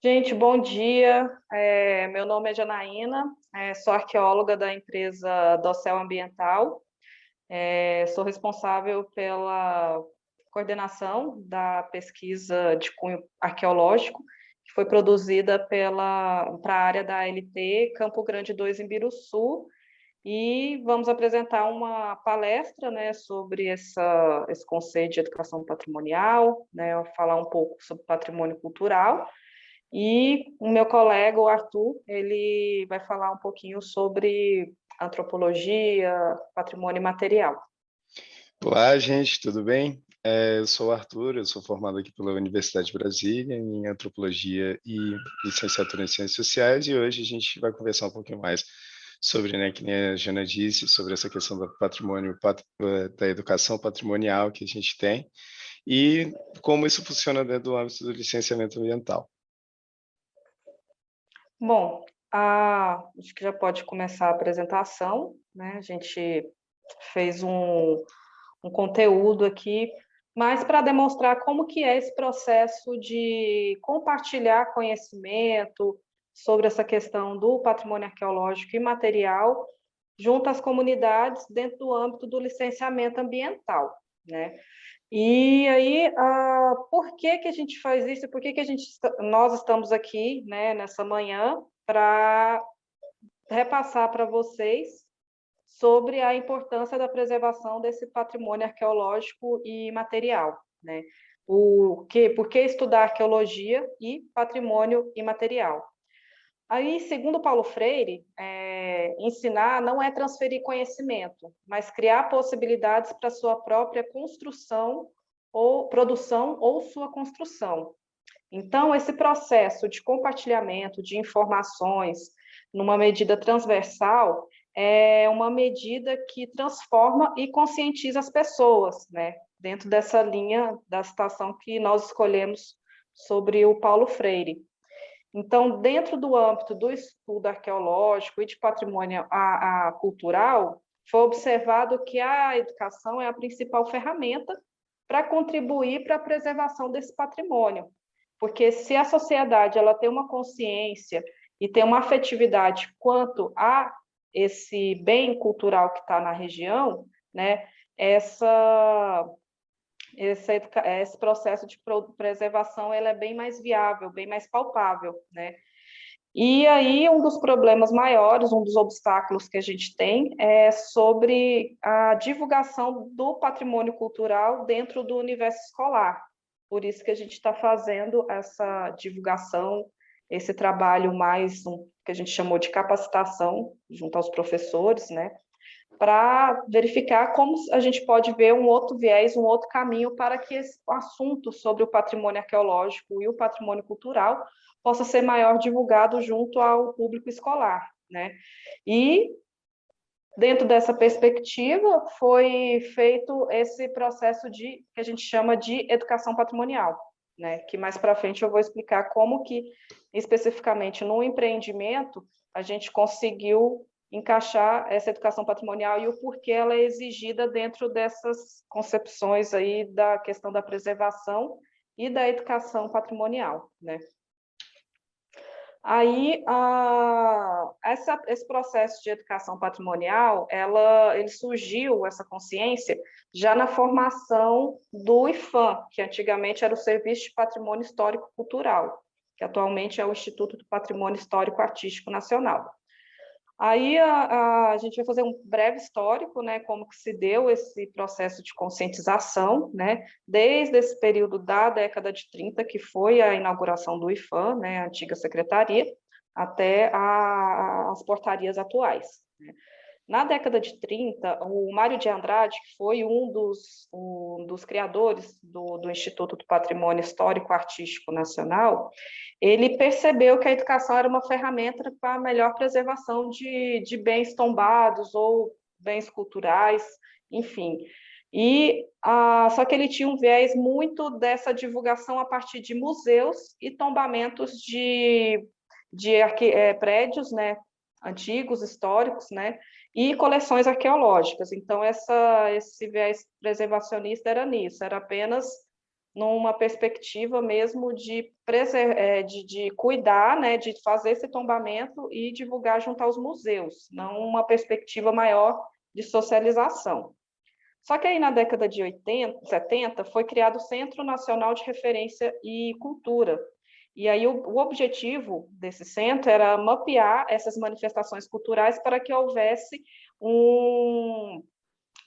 Gente, bom dia. Meu nome é Janaína, sou arqueóloga da empresa Docel Ambiental. Sou responsável pela coordenação da pesquisa de cunho arqueológico, que foi produzida para a área da ALT Campo Grande 2, em Biruçu, e vamos apresentar uma palestra, né, sobre esse conceito de educação patrimonial, né, falar um pouco sobre patrimônio cultural. E o meu colega, o Arthur, ele vai falar um pouquinho sobre antropologia, patrimônio imaterial. Olá, gente, tudo bem? Eu sou o Arthur, eu sou formado aqui pela Universidade de Brasília em Antropologia e Licenciatura em Ciências Sociais, e hoje a gente vai conversar um pouquinho mais sobre, né, que nem a Jana disse, sobre essa questão do patrimônio, da educação patrimonial que a gente tem e como isso funciona dentro do âmbito do licenciamento ambiental. Bom, acho que já pode começar a apresentação, né? A gente fez um conteúdo aqui, mas para demonstrar como que é esse processo de compartilhar conhecimento sobre essa questão do patrimônio arqueológico e material junto às comunidades dentro do âmbito do licenciamento ambiental, né? E aí, por que que a gente faz isso? Por que que nós estamos aqui, né, nessa manhã para repassar para vocês sobre a importância da preservação desse patrimônio arqueológico e material, né? Por que estudar arqueologia e patrimônio imaterial? Aí, segundo Paulo Freire, ensinar não é transferir conhecimento, mas criar possibilidades para sua própria construção ou produção ou sua construção. Então, esse processo de compartilhamento de informações numa medida transversal é uma medida que transforma e conscientiza as pessoas, né? Dentro dessa linha da citação que nós escolhemos sobre o Paulo Freire. Então, dentro do âmbito do estudo arqueológico e de patrimônio cultural, foi observado que a educação é a principal ferramenta para contribuir para a preservação desse patrimônio. Porque se a sociedade ela tem uma consciência e tem uma afetividade quanto a esse bem cultural que está na região, né, esse processo de preservação ele é bem mais viável, bem mais palpável, né? E aí um dos problemas maiores, um dos obstáculos que a gente tem é sobre a divulgação do patrimônio cultural dentro do universo escolar. Por isso que a gente está fazendo essa divulgação, esse trabalho que a gente chamou de capacitação junto aos professores, né? Para verificar como a gente pode ver um outro viés, um outro caminho para que esse assunto sobre o patrimônio arqueológico e o patrimônio cultural possa ser maior divulgado junto ao público escolar, né? E dentro dessa perspectiva foi feito esse processo que a gente chama de educação patrimonial, né? Que mais para frente eu vou explicar como que especificamente no empreendimento a gente conseguiu encaixar essa educação patrimonial e o porquê ela é exigida dentro dessas concepções aí da questão da preservação e da educação patrimonial, né? Aí, esse processo de educação patrimonial, ele surgiu, essa consciência, já na formação do IPHAN, que antigamente era o Serviço de Patrimônio Histórico Cultural, que atualmente é o Instituto do Patrimônio Histórico Artístico Nacional. Aí a gente vai fazer um breve histórico, né, como que se deu esse processo de conscientização, né, desde esse período da década de 30, que foi a inauguração do IPHAN, né, a antiga secretaria, até as portarias atuais, né. Na década de 30, o Mário de Andrade, que foi um dos criadores do Instituto do Patrimônio Histórico Artístico Nacional, ele percebeu que a educação era uma ferramenta para a melhor preservação de bens tombados ou bens culturais, enfim. Só que ele tinha um viés muito dessa divulgação a partir de museus e tombamentos de prédios, né, antigos, históricos, né, e coleções arqueológicas. Então, esse viés preservacionista era nisso, era apenas numa perspectiva mesmo de cuidar, né, de fazer esse tombamento e divulgar junto aos museus, não uma perspectiva maior de socialização. Só que aí na década de 80, 70, foi criado o Centro Nacional de Referência e Cultura. E aí o objetivo desse centro era mapear essas manifestações culturais para que houvesse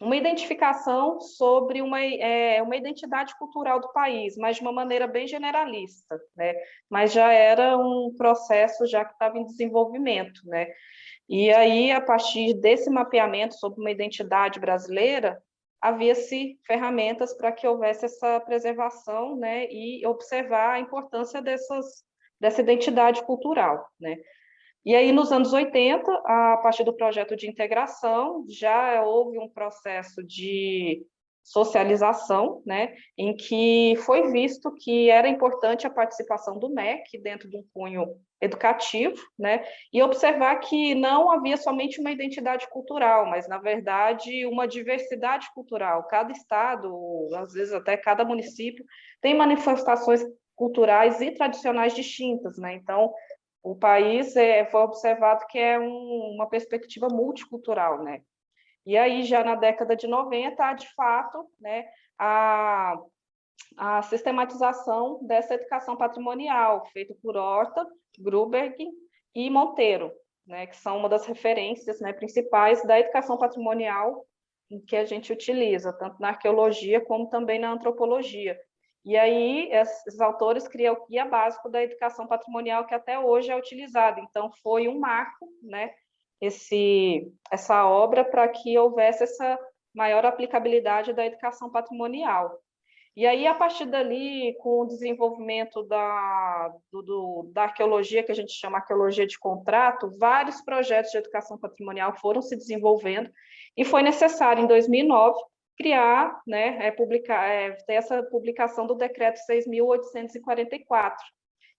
uma identificação sobre uma identidade cultural do país, mas de uma maneira bem generalista, né? Mas já era um processo já que estava em desenvolvimento, né? E aí, a partir desse mapeamento sobre uma identidade brasileira, havia-se ferramentas para que houvesse essa preservação, né? E observar a importância dessa identidade cultural, né? E aí, nos anos 80, a partir do projeto de integração, já houve um processo de socialização, né, em que foi visto que era importante a participação do MEC dentro de um cunho educativo, né, e observar que não havia somente uma identidade cultural, mas, na verdade, uma diversidade cultural. Cada estado, às vezes até cada município, tem manifestações culturais e tradicionais distintas, né, então o país foi observado que é uma perspectiva multicultural, né? E aí, já na década de 90, há, de fato, né, a sistematização dessa educação patrimonial, feita por Horta, Gruberg e Monteiro, né, que são uma das referências, né, principais da educação patrimonial que a gente utiliza, tanto na arqueologia como também na antropologia. E aí, esses autores criam o guia básico da educação patrimonial, que até hoje é utilizado. Então, foi um marco, né, essa obra para que houvesse essa maior aplicabilidade da educação patrimonial. E aí, a partir dali, com o desenvolvimento da arqueologia, que a gente chama arqueologia de contrato, vários projetos de educação patrimonial foram se desenvolvendo, e foi necessário, em 2009, criar, né, ter essa publicação do Decreto 6.844.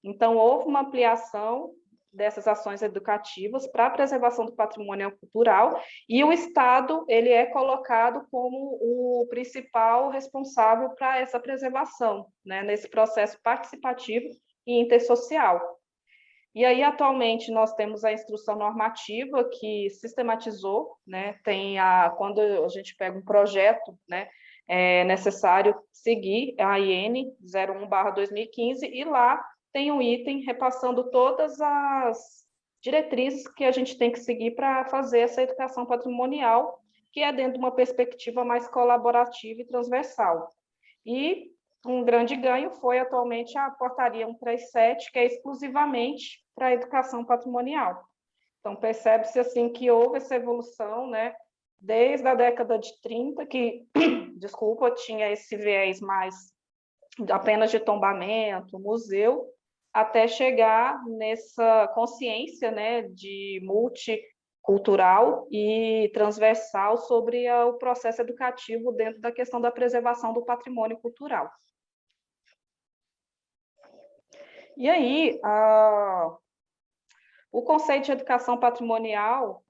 Então, houve uma ampliação dessas ações educativas para a preservação do patrimônio cultural, e o Estado ele é colocado como o principal responsável para essa preservação, né, nesse processo participativo e intersocial. E aí, atualmente, nós temos a instrução normativa que sistematizou, né, quando a gente pega um projeto, né, é necessário seguir a IN 01/2015, e lá tem um item repassando todas as diretrizes que a gente tem que seguir para fazer essa educação patrimonial, que é dentro de uma perspectiva mais colaborativa e transversal. E um grande ganho foi atualmente a portaria 137, que é exclusivamente para a educação patrimonial. Então, percebe-se assim que houve essa evolução, né, desde a década de 30, que, desculpa, tinha esse viés mais apenas de tombamento, museu, até chegar nessa consciência, né, de multicultural e transversal sobre o processo educativo dentro da questão da preservação do patrimônio cultural. E aí, o conceito de educação patrimonial,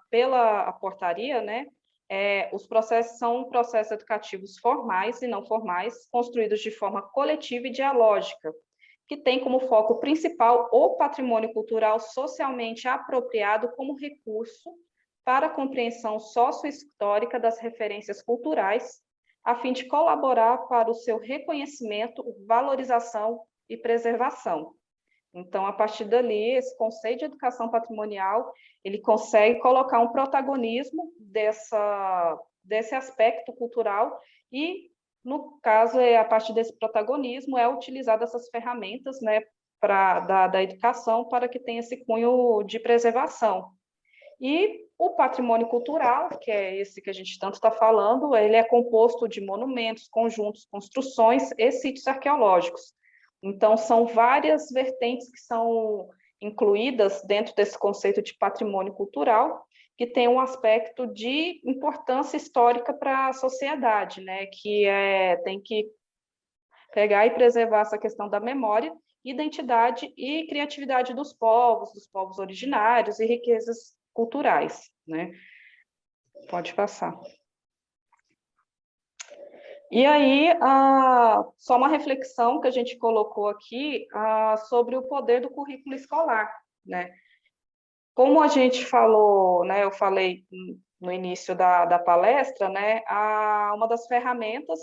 pela portaria, né, os processos são processos educativos formais e não formais, construídos de forma coletiva e dialógica, que tem como foco principal o patrimônio cultural socialmente apropriado como recurso para a compreensão sociohistórica das referências culturais, a fim de colaborar para o seu reconhecimento, valorização e preservação. Então, a partir dali, esse conceito de educação patrimonial, ele consegue colocar um protagonismo desse aspecto cultural e, no caso, a partir desse protagonismo, é utilizado essas ferramentas, né, da educação para que tenha esse cunho de preservação. E o patrimônio cultural, que é esse que a gente tanto está falando, ele é composto de monumentos, conjuntos, construções e sítios arqueológicos. Então, são várias vertentes que são incluídas dentro desse conceito de patrimônio cultural, que tem um aspecto de importância histórica para a sociedade, né? Que tem que pegar e preservar essa questão da memória, identidade e criatividade dos povos originários e riquezas culturais, né? Pode passar. E aí, só uma reflexão que a gente colocou aqui sobre o poder do currículo escolar, né? Como a gente falou, né, eu falei no início da palestra, né, uma das ferramentas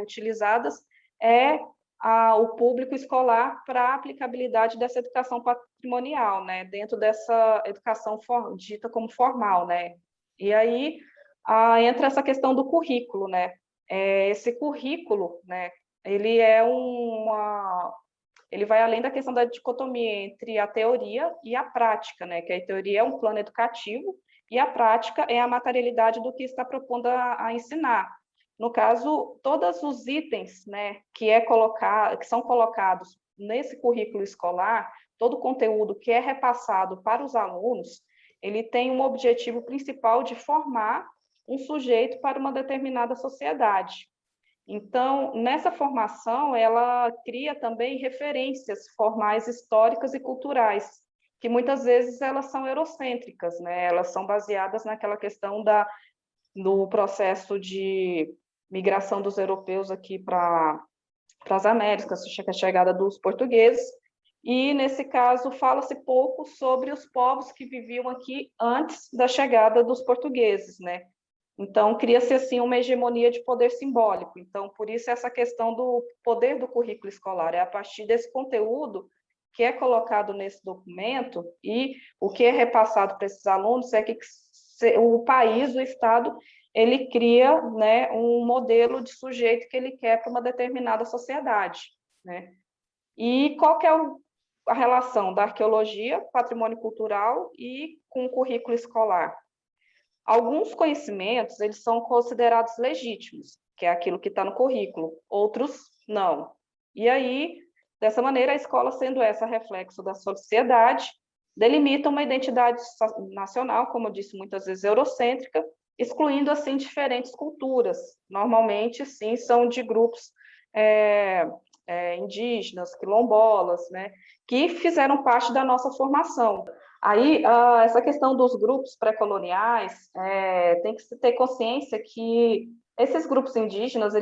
utilizadas é o público escolar para a aplicabilidade dessa educação patrimonial, né, dentro dessa educação dita como formal, né. E aí entra essa questão do currículo, né. Esse currículo, né, ele é ele vai além da questão da dicotomia entre a teoria e a prática, né? Que a teoria é um plano educativo e a prática é a materialidade do que está propondo a ensinar. No caso, todos os itens, né, que são colocados nesse currículo escolar, todo o conteúdo que é repassado para os alunos, ele tem um objetivo principal de formar um sujeito para uma determinada sociedade. Então, nessa formação, ela cria também referências formais históricas e culturais, que muitas vezes elas são eurocêntricas, né? Elas são baseadas naquela questão do processo de migração dos europeus aqui para as Américas, a chegada dos portugueses, e, nesse caso, fala-se pouco sobre os povos que viviam aqui antes da chegada dos portugueses, né? Então, cria-se, assim, uma hegemonia de poder simbólico. Então, por isso, essa questão do poder do currículo escolar. É a partir desse conteúdo que é colocado nesse documento e o que é repassado para esses alunos é que o país, o Estado, ele cria, né, um modelo de sujeito que ele quer para uma determinada sociedade, né? E qual que é a relação da arqueologia, patrimônio cultural e com o currículo escolar? Alguns conhecimentos, eles são considerados legítimos, que é aquilo que está no currículo, outros não. E aí, dessa maneira, a escola, sendo essa reflexo da sociedade, delimita uma identidade nacional, como eu disse, muitas vezes eurocêntrica, excluindo, assim, diferentes culturas. Normalmente, sim, são de grupos indígenas, quilombolas, né, que fizeram parte da nossa formação. Aí, essa questão dos grupos pré-coloniais, tem que se ter consciência que esses grupos indígenas,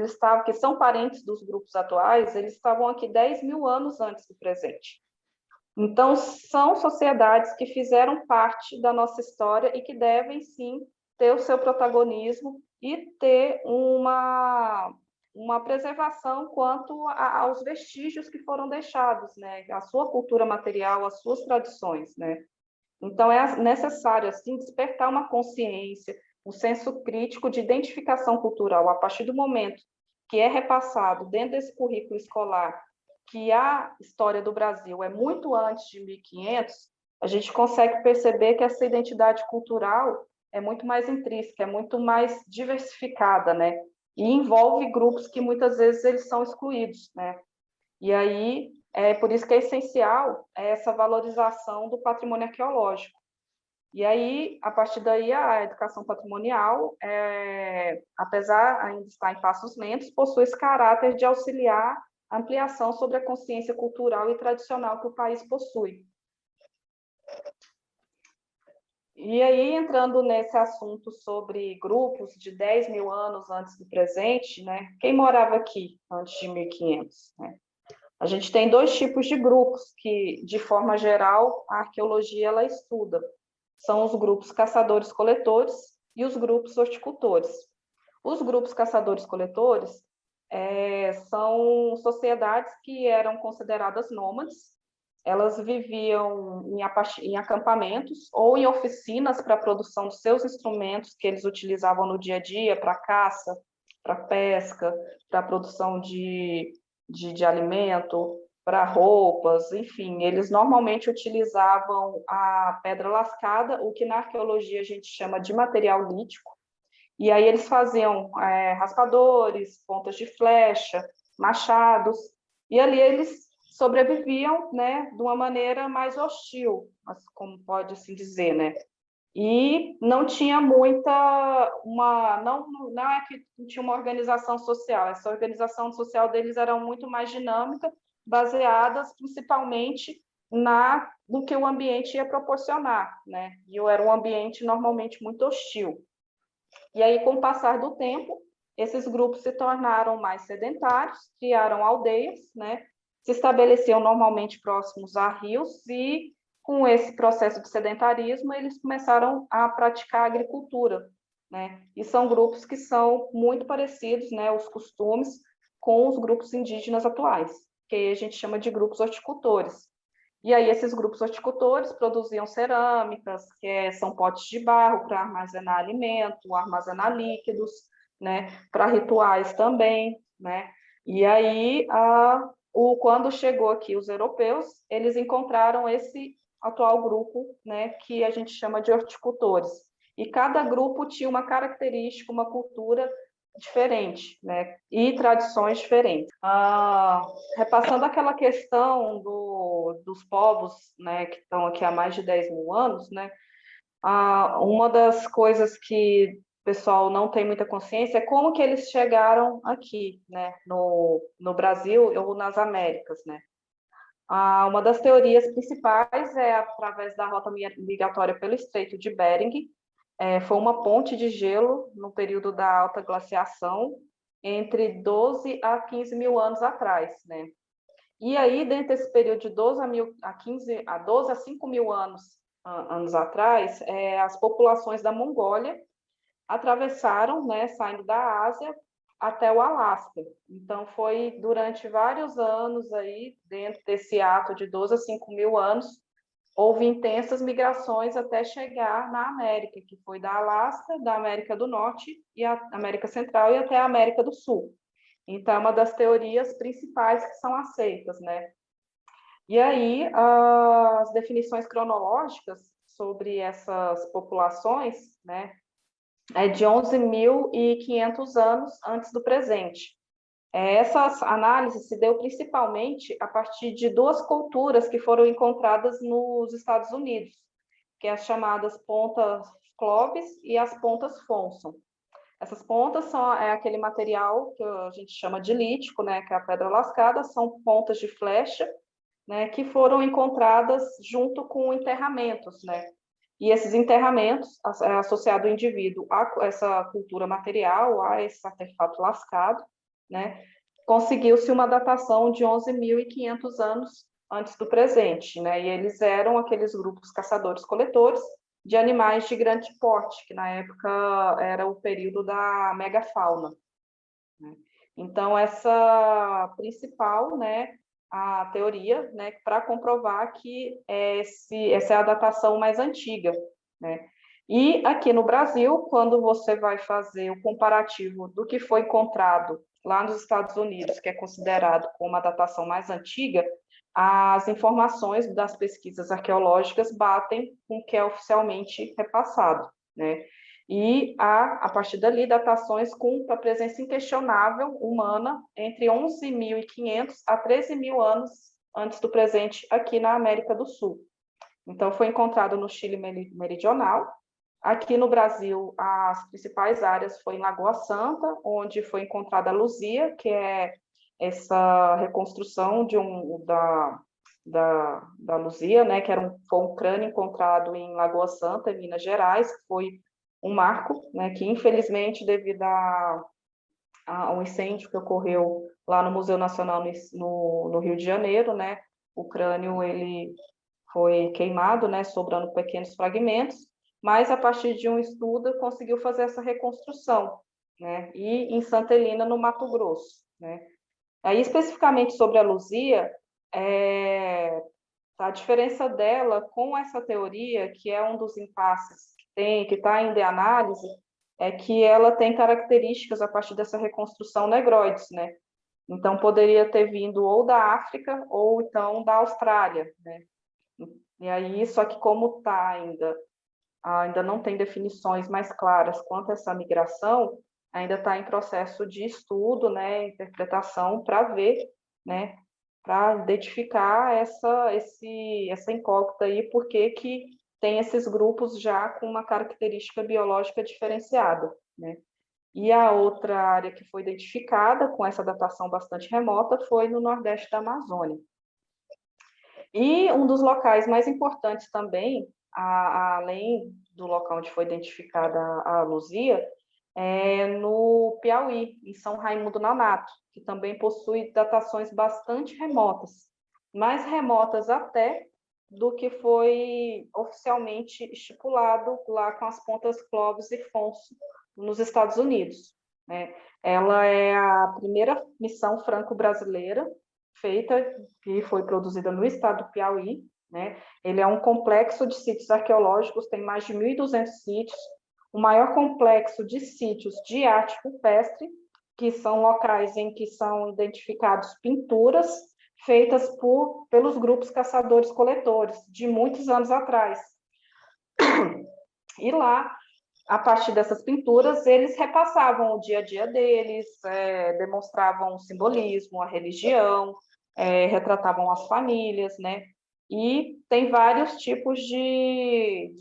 que são parentes dos grupos atuais, eles estavam aqui 10 mil anos antes do presente. Então, são sociedades que fizeram parte da nossa história e que devem, sim, ter o seu protagonismo e ter uma preservação quanto aos vestígios que foram deixados, né? A sua cultura material, as suas tradições, né? Então, é necessário, assim, despertar uma consciência, um senso crítico de identificação cultural, a partir do momento que é repassado dentro desse currículo escolar que a história do Brasil é muito antes de 1500, a gente consegue perceber que essa identidade cultural é muito mais intrínseca, é muito mais diversificada, né? E envolve grupos que muitas vezes eles são excluídos, né? E aí, é por isso que é essencial essa valorização do patrimônio arqueológico. E aí, a partir daí, a educação patrimonial, apesar ainda de estar em passos lentos, possui esse caráter de auxiliar a ampliação sobre a consciência cultural e tradicional que o país possui. E aí, entrando nesse assunto sobre grupos de 10 mil anos antes do presente, né? Quem morava aqui antes de 1500, né? A gente tem dois tipos de grupos que, de forma geral, a arqueologia ela estuda. São os grupos caçadores-coletores e os grupos horticultores. Os grupos caçadores-coletores são sociedades que eram consideradas nômades. Elas viviam em acampamentos ou em oficinas para a produção dos seus instrumentos que eles utilizavam no dia a dia para caça, para pesca, para a produção de alimento, para roupas, enfim, eles normalmente utilizavam a pedra lascada, o que na arqueologia a gente chama de material lítico, e aí eles faziam raspadores, pontas de flecha, machados, e ali eles sobreviviam, né, de uma maneira mais hostil, como pode assim dizer, né? E não tinha não é que não tinha uma organização social, essa organização social deles era muito mais dinâmica, baseadas principalmente no que o ambiente ia proporcionar, né? E era um ambiente normalmente muito hostil. E aí, com o passar do tempo, esses grupos se tornaram mais sedentários, criaram aldeias, né? Se estabeleciam normalmente próximos a rios e, com esse processo de sedentarismo, eles começaram a praticar agricultura, né? E são grupos que são muito parecidos, né, os costumes, com os grupos indígenas atuais, que a gente chama de grupos horticultores. E aí esses grupos horticultores produziam cerâmicas, são potes de barro para armazenar alimento, armazenar líquidos, né, para rituais também, né? E aí, quando chegou aqui os europeus, eles encontraram esse atual grupo, né, que a gente chama de horticultores. E cada grupo tinha uma característica, uma cultura diferente, né, e tradições diferentes. Repassando aquela questão dos povos, né, que estão aqui há mais de 10 mil anos, né, uma das coisas que o pessoal não tem muita consciência é como que eles chegaram aqui, né, no Brasil ou nas Américas, né. Uma das teorias principais é através da rota migratória pelo Estreito de Bering. Foi uma ponte de gelo no período da alta glaciação, entre 12 a 15 mil anos atrás, né? E aí, dentro desse período de 12 a 5 mil anos atrás, as populações da Mongólia atravessaram, né, saindo da Ásia até o Alasca. Então, foi durante vários anos aí, dentro desse ato de 12 a 5 mil anos, houve intensas migrações até chegar na América, que foi da Alasca, da América do Norte e a América Central e até a América do Sul. Então, é uma das teorias principais que são aceitas, né? E aí, as definições cronológicas sobre essas populações, né, é de 11.500 anos antes do presente. Essas análises se deu principalmente a partir de duas culturas que foram encontradas nos Estados Unidos, que é as chamadas pontas Clovis e as pontas Fonson. Essas pontas são aquele material que a gente chama de lítico, né, que é a pedra lascada, são pontas de flecha, né, que foram encontradas junto com enterramentos, né? E esses enterramentos associado o indivíduo a essa cultura material, a esse artefato lascado, né? Conseguiu-se uma datação de 11.500 anos antes do presente, né? E eles eram aqueles grupos caçadores-coletores de animais de grande porte, que na época era o período da megafauna, né? Então, essa principal, né, a teoria, né, para comprovar que essa é a datação mais antiga, né? E aqui no Brasil, quando você vai fazer o comparativo do que foi encontrado lá nos Estados Unidos, que é considerado como a datação mais antiga, as informações das pesquisas arqueológicas batem com o que é oficialmente repassado, né? E há, a partir dali, datações com a presença inquestionável humana entre 11.500 a 13.000 anos antes do presente aqui na América do Sul. Então, foi encontrado no Chile meridional. Aqui no Brasil, as principais áreas foi em Lagoa Santa, onde foi encontrada a Luzia, que é essa reconstrução da Luzia, né, que foi um crânio encontrado em Lagoa Santa, em Minas Gerais, que foi um marco, né, que infelizmente, devido ao incêndio que ocorreu lá no Museu Nacional no Rio de Janeiro, né, o crânio ele foi queimado, né, sobrando pequenos fragmentos, mas a partir de um estudo conseguiu fazer essa reconstrução, né, e em Santa Helena, no Mato Grosso, né. Aí, especificamente sobre a Luzia, a diferença dela com essa teoria, que é um dos impasses que está ainda em análise, é que ela tem características a partir dessa reconstrução negroides, né? Então, poderia ter vindo ou da África ou então da Austrália, né? E aí, só que como está ainda não tem definições mais claras quanto a essa migração, ainda está em processo de estudo, né, interpretação, para ver, né, para identificar essa incógnita aí, por que tem esses grupos já com uma característica biológica diferenciada, né? E a outra área que foi identificada com essa datação bastante remota foi no Nordeste da Amazônia. E um dos locais mais importantes também, além do local onde foi identificada a Luzia, no Piauí, em São Raimundo Nonato, que também possui datações bastante remotas, mais remotas até do que foi oficialmente estipulado lá com as pontas Clovis e Fonso, nos Estados Unidos, né? Ela é a primeira missão franco-brasileira feita, que foi produzida no estado do Piauí, né? Ele é um complexo de sítios arqueológicos, tem mais de 1.200 sítios, o maior complexo de sítios de arte rupestre, que são locais em que são identificados pinturas feitas pelos grupos caçadores-coletores, de muitos anos atrás. E lá, a partir dessas pinturas, eles repassavam o dia a dia deles, demonstravam o simbolismo, a religião, retratavam as famílias, né? E tem vários tipos de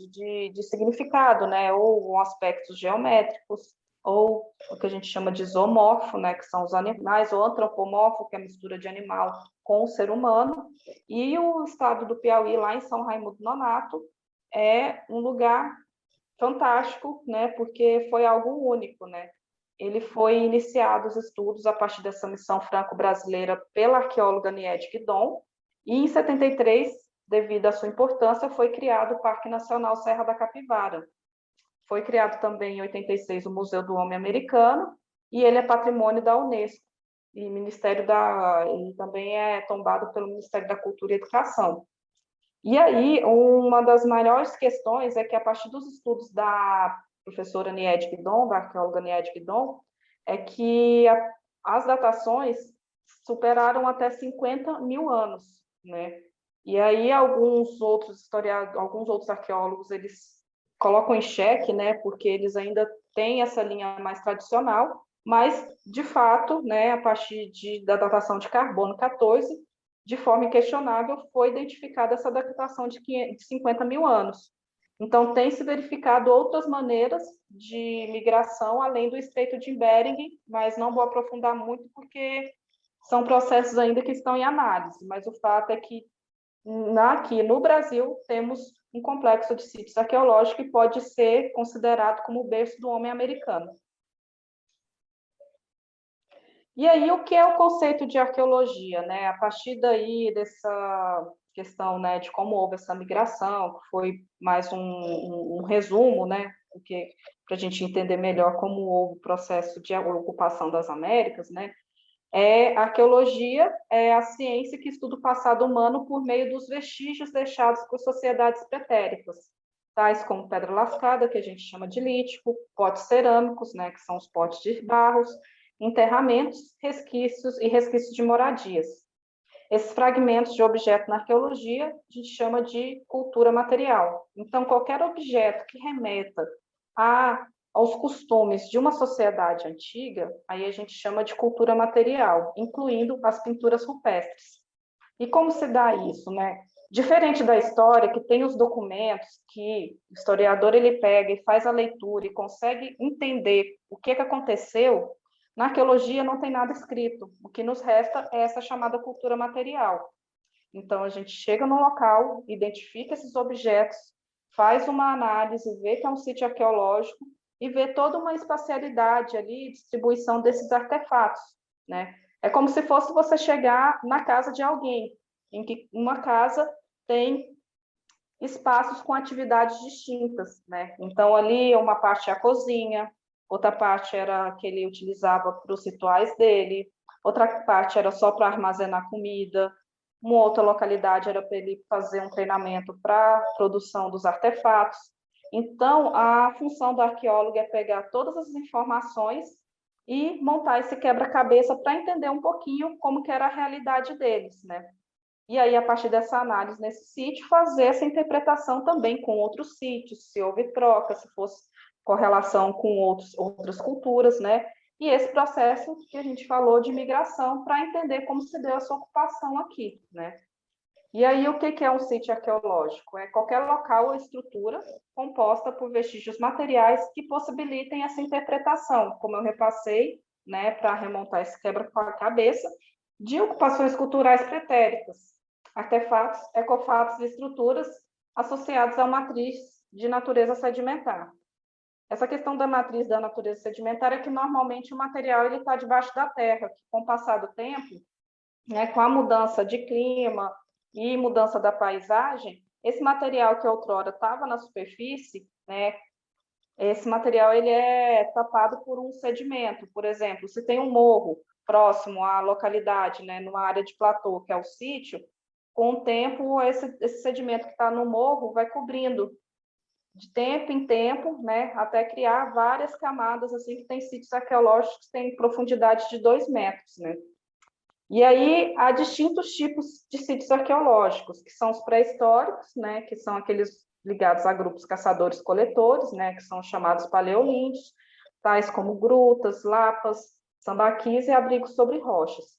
significado, né? Ou aspectos geométricos, ou o que a gente chama de zoomorfo, né? Que são os animais, ou antropomorfo, que é a mistura de animal com o ser humano. E o estado do Piauí, lá em São Raimundo Nonato, é um lugar fantástico, né? Porque foi algo único, né? Ele foi iniciado os estudos a partir dessa missão franco-brasileira pela arqueóloga Niede Guidon, e em 73, devido à sua importância, foi criado o Parque Nacional Serra da Capivara. Foi criado também em 86 o Museu do Homem Americano, e ele é patrimônio da Unesco, e também é tombado pelo Ministério da Cultura e Educação. E aí, uma das maiores questões é que, a partir dos estudos da professora Niede Guidon, da arqueóloga Niede Guidon, é que as datações superaram até 50 mil anos, né? E aí, alguns outros arqueólogos, eles colocam em xeque, né, porque eles ainda têm essa linha mais tradicional, mas, de fato, né, a partir da datação de carbono 14, de forma inquestionável, foi identificada essa datação de 50 mil anos. Então, tem se verificado outras maneiras de migração, além do Estreito de Bering, mas não vou aprofundar muito, porque são processos ainda que estão em análise. Mas o fato é que, aqui no Brasil, temos um complexo de sítios arqueológicos que pode ser considerado como o berço do homem americano. E aí, o que é o conceito de arqueologia, né? A partir daí, dessa questão, né, de como houve essa migração, que foi mais um resumo, né, para a gente entender melhor como houve o processo de ocupação das Américas, né? A arqueologia é a ciência que estuda o passado humano por meio dos vestígios deixados por sociedades pretéritas, tais como pedra lascada, que a gente chama de lítico, potes cerâmicos, né, que são os potes de barros, enterramentos, resquícios de moradias. Esses fragmentos de objeto na arqueologia a gente chama de cultura material. Então, qualquer objeto que remeta aos costumes de uma sociedade antiga, aí a gente chama de cultura material, incluindo as pinturas rupestres. E como se dá isso, né? Diferente da história, que tem os documentos, que o historiador ele pega e faz a leitura e consegue entender o que aconteceu, na arqueologia não tem nada escrito. O que nos resta é essa chamada cultura material. Então, a gente chega no local, identifica esses objetos, faz uma análise, vê que é um sítio arqueológico e vê toda uma espacialidade ali, distribuição desses artefatos, né? É como se fosse você chegar na casa de alguém, em que uma casa tem espaços com atividades distintas, né? Então, ali uma parte é a cozinha, outra parte era que ele utilizava para os rituais dele, outra parte era só para armazenar comida, uma outra localidade era para ele fazer um treinamento para a produção dos artefatos. Então, a função do arqueólogo é pegar todas as informações e montar esse quebra-cabeça para entender um pouquinho como que era a realidade deles, né? E aí, a partir dessa análise nesse sítio, fazer essa interpretação também com outros sítios, se houve troca, se fosse correlação com outras culturas, né? E esse processo que a gente falou de migração para entender como se deu essa ocupação aqui, né? E aí, o que é um sítio arqueológico? É qualquer local ou estrutura composta por vestígios materiais que possibilitem essa interpretação, como eu repassei, né, para remontar esse quebra-cabeça, de ocupações culturais pretéritas, artefatos, ecofatos e estruturas associados a uma matriz de natureza sedimentar. Essa questão da matriz da natureza sedimentar é que, normalmente, o material está debaixo da terra, que, com o passar do tempo, né, com a mudança de clima e mudança da paisagem, esse material que outrora estava na superfície, né, esse material ele é tapado por um sedimento. Por exemplo, se tem um morro próximo à localidade, né, numa área de platô, que é o sítio, com o tempo, esse sedimento que está no morro vai cobrindo de tempo em tempo, né, até criar várias camadas, assim, que tem sítios arqueológicos que têm profundidade de 2 metros, né. E aí há distintos tipos de sítios arqueológicos, que são os pré-históricos, né, que são aqueles ligados a grupos caçadores-coletores, né, que são chamados paleolínticos, tais como grutas, lapas, sambaquis e abrigos sobre rochas.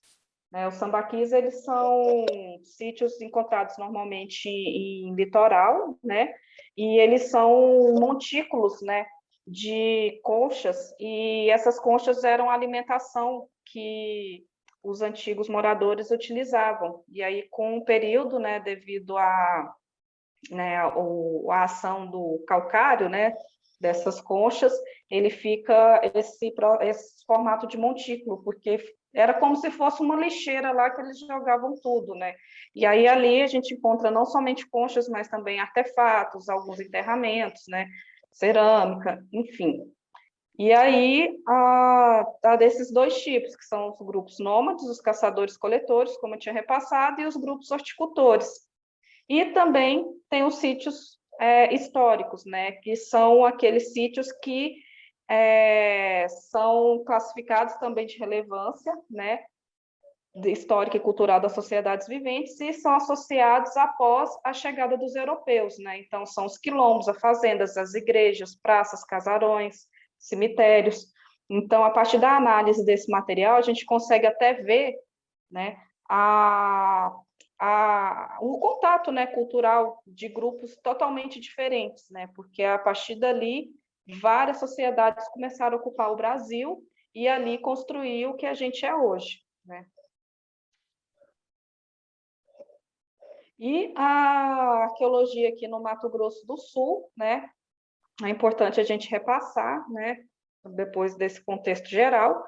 Né, os sambaquis, eles são sítios encontrados normalmente em litoral, né, e eles são montículos, né, de conchas, e essas conchas eram a alimentação que os antigos moradores utilizavam. E aí, com o período, né, devido né, a ação do calcário, né, dessas conchas, ele fica esse formato de montículo, porque era como se fosse uma lixeira lá que eles jogavam tudo, né? E aí ali a gente encontra não somente conchas, mas também artefatos, alguns enterramentos, né? Cerâmica, enfim. E aí, há desses 2 tipos, que são os grupos nômades, os caçadores-coletores, como eu tinha repassado, e os grupos horticultores. E também tem os sítios históricos, né, que são aqueles sítios que são classificados também de relevância, né, histórica e cultural das sociedades viventes, e são associados após a chegada dos europeus, né? Então, são os quilombos, as fazendas, as igrejas, praças, casarões, cemitérios. Então, a partir da análise desse material, a gente consegue até ver, né, o contato, né, cultural de grupos totalmente diferentes, né? Porque a partir dali, várias sociedades começaram a ocupar o Brasil e ali construir o que a gente é hoje, né? E a arqueologia aqui no Mato Grosso do Sul, né, é importante a gente repassar, né, depois desse contexto geral,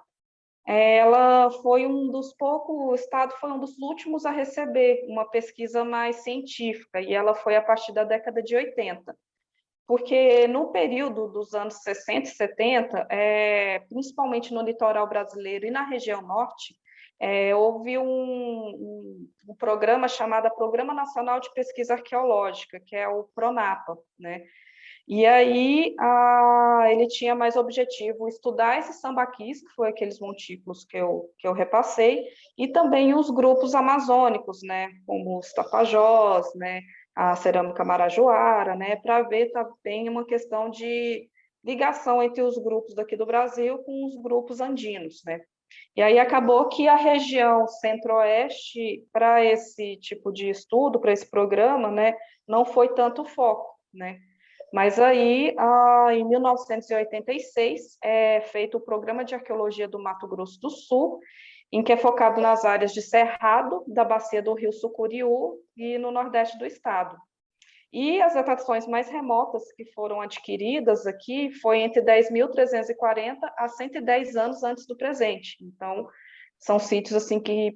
ela foi o estado foi um dos últimos a receber uma pesquisa mais científica, e ela foi a partir da década de 80. Porque no período dos anos 60 e 70, principalmente no litoral brasileiro e na região norte, houve um programa chamado Programa Nacional de Pesquisa Arqueológica, que é o PRONAPA, né? E aí ele tinha mais objetivo estudar esses sambaquis, que foi aqueles montículos que eu repassei, e também os grupos amazônicos, né, como os tapajós, né, a cerâmica marajoara, né, para ver também uma questão de ligação entre os grupos daqui do Brasil com os grupos andinos, né. E aí acabou que a região centro-oeste, para esse tipo de estudo, para esse programa, né, não foi tanto foco, né. Mas aí, em 1986, é feito o Programa de Arqueologia do Mato Grosso do Sul, em que é focado nas áreas de Cerrado, da bacia do Rio Sucuriú e no nordeste do estado. E as datações mais remotas que foram adquiridas aqui foi entre 10.340 a 110 anos antes do presente. Então, são sítios assim que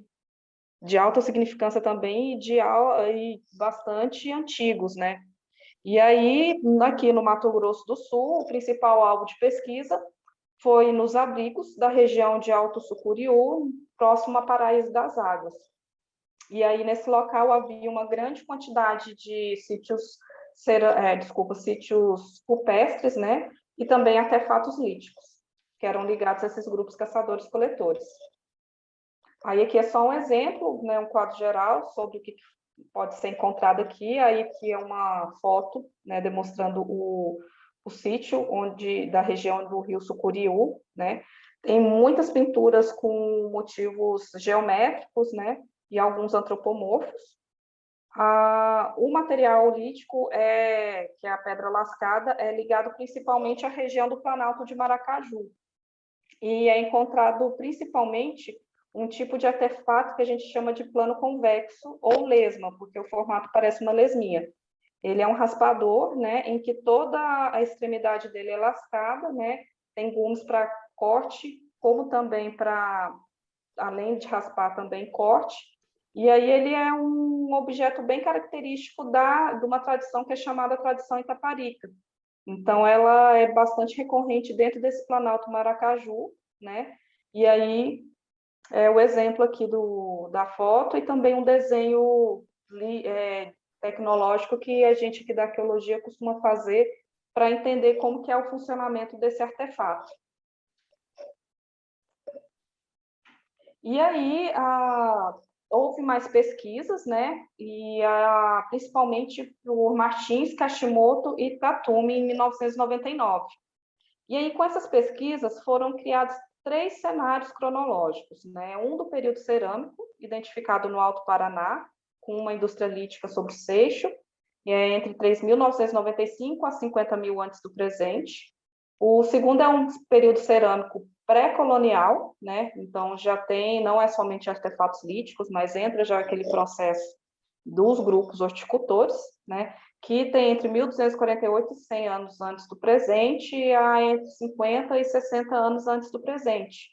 de alta significância também e bastante antigos, né? E aí, aqui no Mato Grosso do Sul, o principal alvo de pesquisa foi nos abrigos da região de Alto Sucuriú, próximo a Paraíso das Águas. E aí, nesse local, havia uma grande quantidade de sítios, sítios rupestres, né? E também artefatos líticos, que eram ligados a esses grupos caçadores-coletores. Aí aqui é só um exemplo, né, um quadro geral sobre o que pode ser encontrado aqui. Aí aqui é uma foto, né, demonstrando o sítio da região do Rio Sucuriú, né? Tem muitas pinturas com motivos geométricos, né, e alguns antropomorfos. O material lítico, que é a pedra lascada, é ligado principalmente à região do Planalto de Maracaju, e é encontrado principalmente um tipo de artefato que a gente chama de plano convexo ou lesma, porque o formato parece uma lesminha. Ele é um raspador, né, em que toda a extremidade dele é lascada, né, tem gumes para corte, como também para, além de raspar, também corte. E aí ele é um objeto bem característico de uma tradição que é chamada tradição Itaparica. Então, ela é bastante recorrente dentro desse Planalto Maracaju, né? E aí é o exemplo aqui da foto e também um desenho tecnológico que a gente aqui da arqueologia costuma fazer para entender como que é o funcionamento desse artefato. E aí houve mais pesquisas, né? E principalmente por Martins, Kashimoto e Tatumi em 1999. E aí, com essas pesquisas, foram criados 3 cenários cronológicos, né? Um do período cerâmico, identificado no Alto Paraná, com uma indústria lítica sobre o Seixo, entre 3.995 a 50 mil antes do presente. O segundo é um período cerâmico pré-colonial, né? Então já tem, não é somente artefatos líticos, mas entra já aquele processo dos grupos horticultores, né? Que tem entre 1248 e 100 anos antes do presente e entre 50 e 60 anos antes do presente.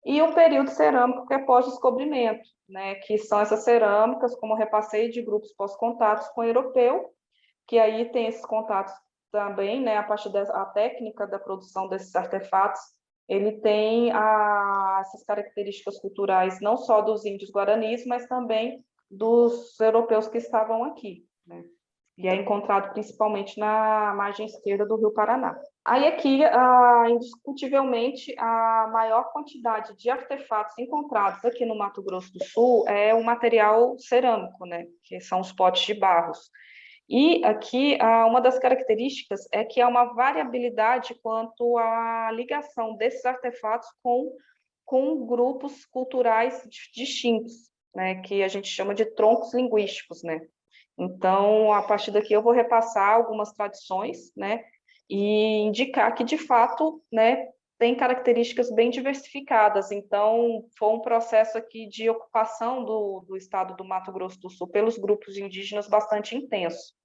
E o período cerâmico que é pós-descobrimento, né? Que são essas cerâmicas, como repassei de grupos pós-contatos com o europeu, que aí tem esses contatos também, né, a partir da técnica da produção desses artefatos, ele tem essas características culturais não só dos índios guaranis, mas também dos europeus que estavam aqui, né? E é encontrado principalmente na margem esquerda do Rio Paraná. Aí aqui, indiscutivelmente, a maior quantidade de artefatos encontrados aqui no Mato Grosso do Sul é o material cerâmico, né, que são os potes de barros. E aqui, uma das características é que há uma variabilidade quanto à ligação desses artefatos com grupos culturais distintos, né, que a gente chama de troncos linguísticos, né. Então, a partir daqui eu vou repassar algumas tradições, né, e indicar que, de fato, né, tem características bem diversificadas. Então, foi um processo aqui de ocupação do estado do Mato Grosso do Sul pelos grupos indígenas bastante intenso.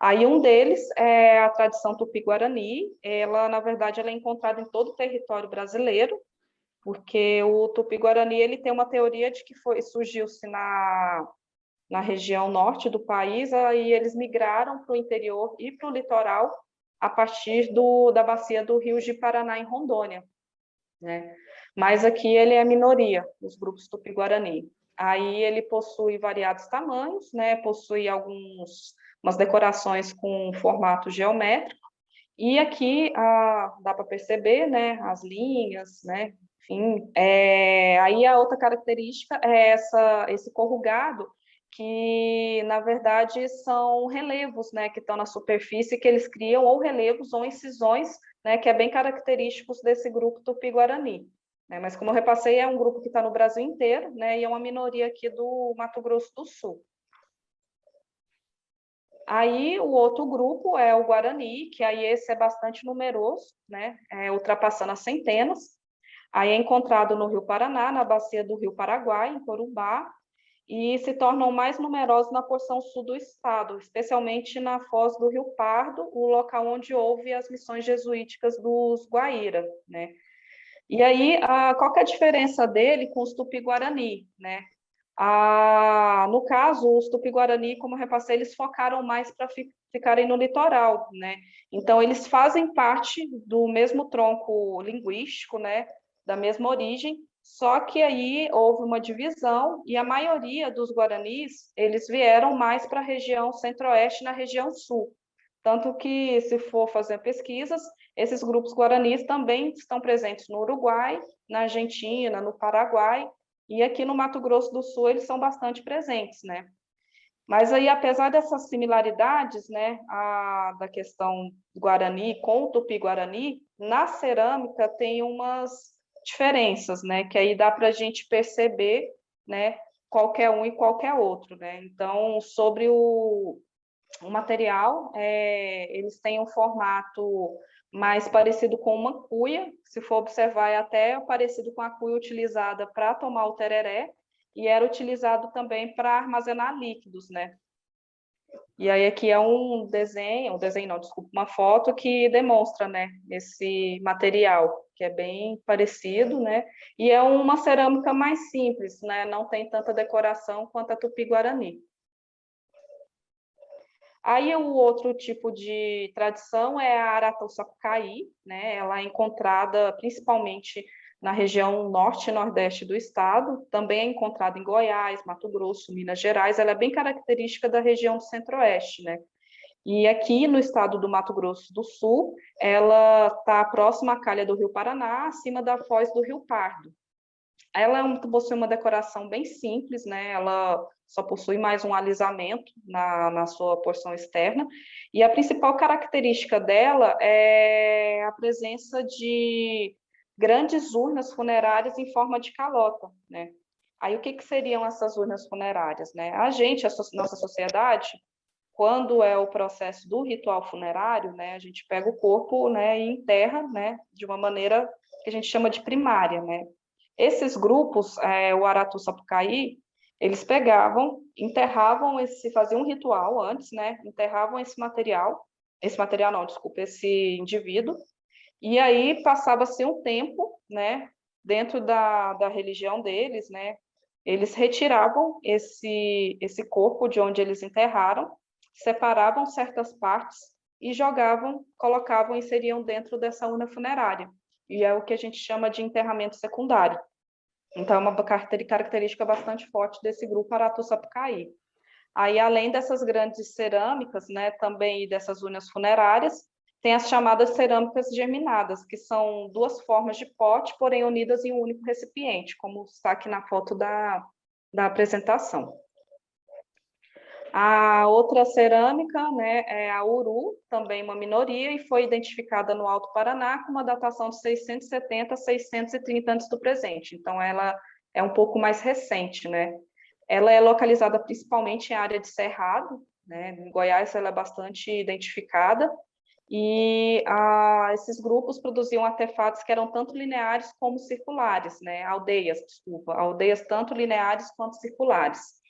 Aí um deles é a tradição Tupi-Guarani. Ela, na verdade, ela é encontrada em todo o território brasileiro, porque o Tupi-Guarani ele tem uma teoria de que surgiu-se na região norte do país, aí eles migraram para o interior e para o litoral a partir da bacia do Rio de Paraná, em Rondônia, né? Mas aqui ele é minoria, os grupos Tupi-Guarani. Aí ele possui variados tamanhos, né? Possui umas decorações com formato geométrico, e aqui dá para perceber, né, as linhas, né? Enfim, aí a outra característica é esse corrugado, que na verdade são relevos, né, que estão na superfície, que eles criam ou relevos ou incisões, né, que é bem característicos desse grupo Tupi-Guarani. Né? Mas como eu repassei, é um grupo que está no Brasil inteiro, né, e é uma minoria aqui do Mato Grosso do Sul. Aí o outro grupo é o Guarani, que aí esse é bastante numeroso, né, ultrapassando as centenas. Aí é encontrado no Rio Paraná, na bacia do Rio Paraguai, em Corumbá, e se tornam mais numerosos na porção sul do estado, especialmente na foz do Rio Pardo, o local onde houve as missões jesuíticas dos Guaíra, né? E aí, qual que é a diferença dele com os Tupi-Guarani, né? No caso, os Tupi-Guarani, como eu repassei, eles focaram mais para ficarem no litoral, né? Então, eles fazem parte do mesmo tronco linguístico, né? Da mesma origem, só que aí houve uma divisão e a maioria dos guaranis, eles vieram mais para a região centro-oeste, na região sul. Tanto que, se for fazer pesquisas, esses grupos guaranis também estão presentes no Uruguai, na Argentina, no Paraguai, e aqui no Mato Grosso do Sul eles são bastante presentes, né? Mas aí, apesar dessas similaridades, né, da questão Guarani com o Tupi-Guarani, na cerâmica tem umas diferenças, né, que aí dá para a gente perceber, né, qualquer um e qualquer outro, né? Então, sobre o material, eles têm um formato mais parecido com uma cuia, se for observar, é até parecido com a cuia utilizada para tomar o tereré, e era utilizado também para armazenar líquidos, né? E aí aqui é um desenho não, desculpa, uma foto que demonstra, né, esse material, que é bem parecido, né, e é uma cerâmica mais simples, né, não tem tanta decoração quanto a Tupi-Guarani. Aí o outro tipo de tradição é a Aratu-Sapucaí, né? Ela é encontrada principalmente na região norte e nordeste do estado, também é encontrada em Goiás, Mato Grosso, Minas Gerais, ela é bem característica da região do centro-oeste, né? E aqui no estado do Mato Grosso do Sul, ela está próxima à calha do Rio Paraná, acima da foz do Rio Pardo. Ela possui uma decoração bem simples, né? Ela só possui mais um alisamento na sua porção externa, e a principal característica dela é a presença de grandes urnas funerárias em forma de calota, né? Aí o que seriam essas urnas funerárias, né? Nossa sociedade, quando é o processo do ritual funerário, né, a gente pega o corpo, né, e enterra, né, de uma maneira que a gente chama de primária, né? Esses grupos, o Aratu Sapucaí, eles pegavam, enterravam faziam um ritual antes, né? Enterravam esse material não, desculpa, esse indivíduo, e aí passava-se um tempo, né? Dentro da religião deles, né? Eles retiravam esse corpo de onde eles enterraram, separavam certas partes e jogavam, colocavam e inseriam dentro dessa urna funerária. E é o que a gente chama de enterramento secundário. Então, é uma característica bastante forte desse grupo Aratu-Sapucaí. Aí, além dessas grandes cerâmicas, né, também dessas urnas funerárias, tem as chamadas cerâmicas germinadas, que são duas formas de pote, porém unidas em um único recipiente, como está aqui na foto da apresentação. A outra cerâmica, né, é a Uru, também uma minoria, e foi identificada no Alto Paraná com uma datação de 670 a 630 antes do presente. Então, ela é um pouco mais recente, né? Ela é localizada principalmente em área de cerrado, né? Em Goiás ela é bastante identificada, e esses grupos produziam artefatos que eram tanto lineares como circulares, né? Aldeias tanto lineares quanto circulares.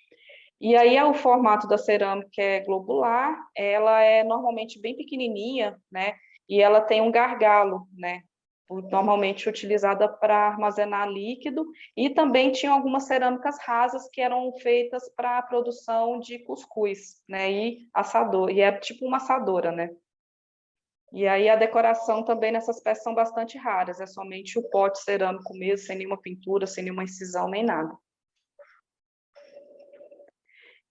E aí o formato da cerâmica é globular, ela é normalmente bem pequenininha, né? E ela tem um gargalo, né? Normalmente utilizada para armazenar líquido, e também tinha algumas cerâmicas rasas que eram feitas para a produção de cuscuz, né? E é tipo uma assadora, né? E aí a decoração também nessas peças são bastante raras, é somente o pote cerâmico mesmo, sem nenhuma pintura, sem nenhuma incisão nem nada.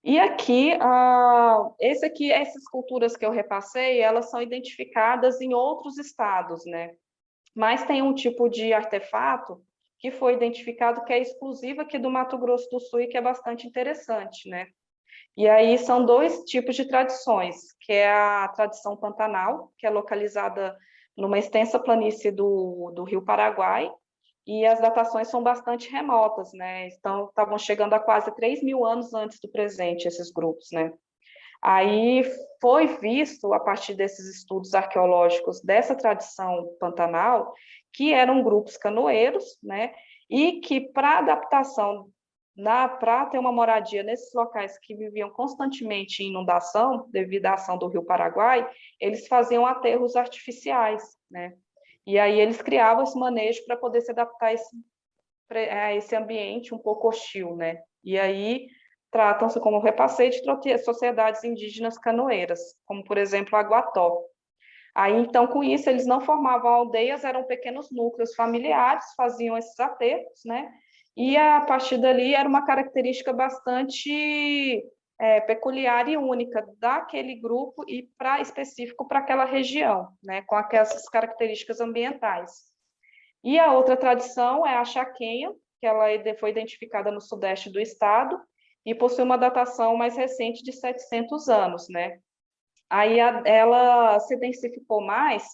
E aqui, essas culturas que eu repassei, elas são identificadas em outros estados, né? Mas tem um tipo de artefato que foi identificado que é exclusivo aqui do Mato Grosso do Sul e que é bastante interessante, né? E aí são dois tipos de tradições, que é a tradição Pantanal, que é localizada numa extensa planície do Rio Paraguai, e as datações são bastante remotas, né? Então, estavam chegando a quase 3.000 anos antes do presente, esses grupos, né? Aí foi visto, a partir desses estudos arqueológicos dessa tradição Pantanal, que eram grupos canoeiros, né? E que, para adaptação, para ter uma moradia nesses locais que viviam constantemente em inundação, devido à ação do Rio Paraguai, eles faziam aterros artificiais, né? E aí eles criavam esse manejo para poder se adaptar a esse ambiente um pouco hostil, né? E aí tratam-se, como eu repassei, de sociedades indígenas canoeiras, como, por exemplo, a Guató. Aí, então, com isso, eles não formavam aldeias, eram pequenos núcleos familiares, faziam esses aterros, né? E a partir dali era uma característica bastante peculiar e única daquele grupo e específico para aquela região, né? Com aquelas características ambientais. E a outra tradição é a chaquenha, que ela foi identificada no sudeste do estado e possui uma datação mais recente de 700 anos, né? Aí ela se densificou mais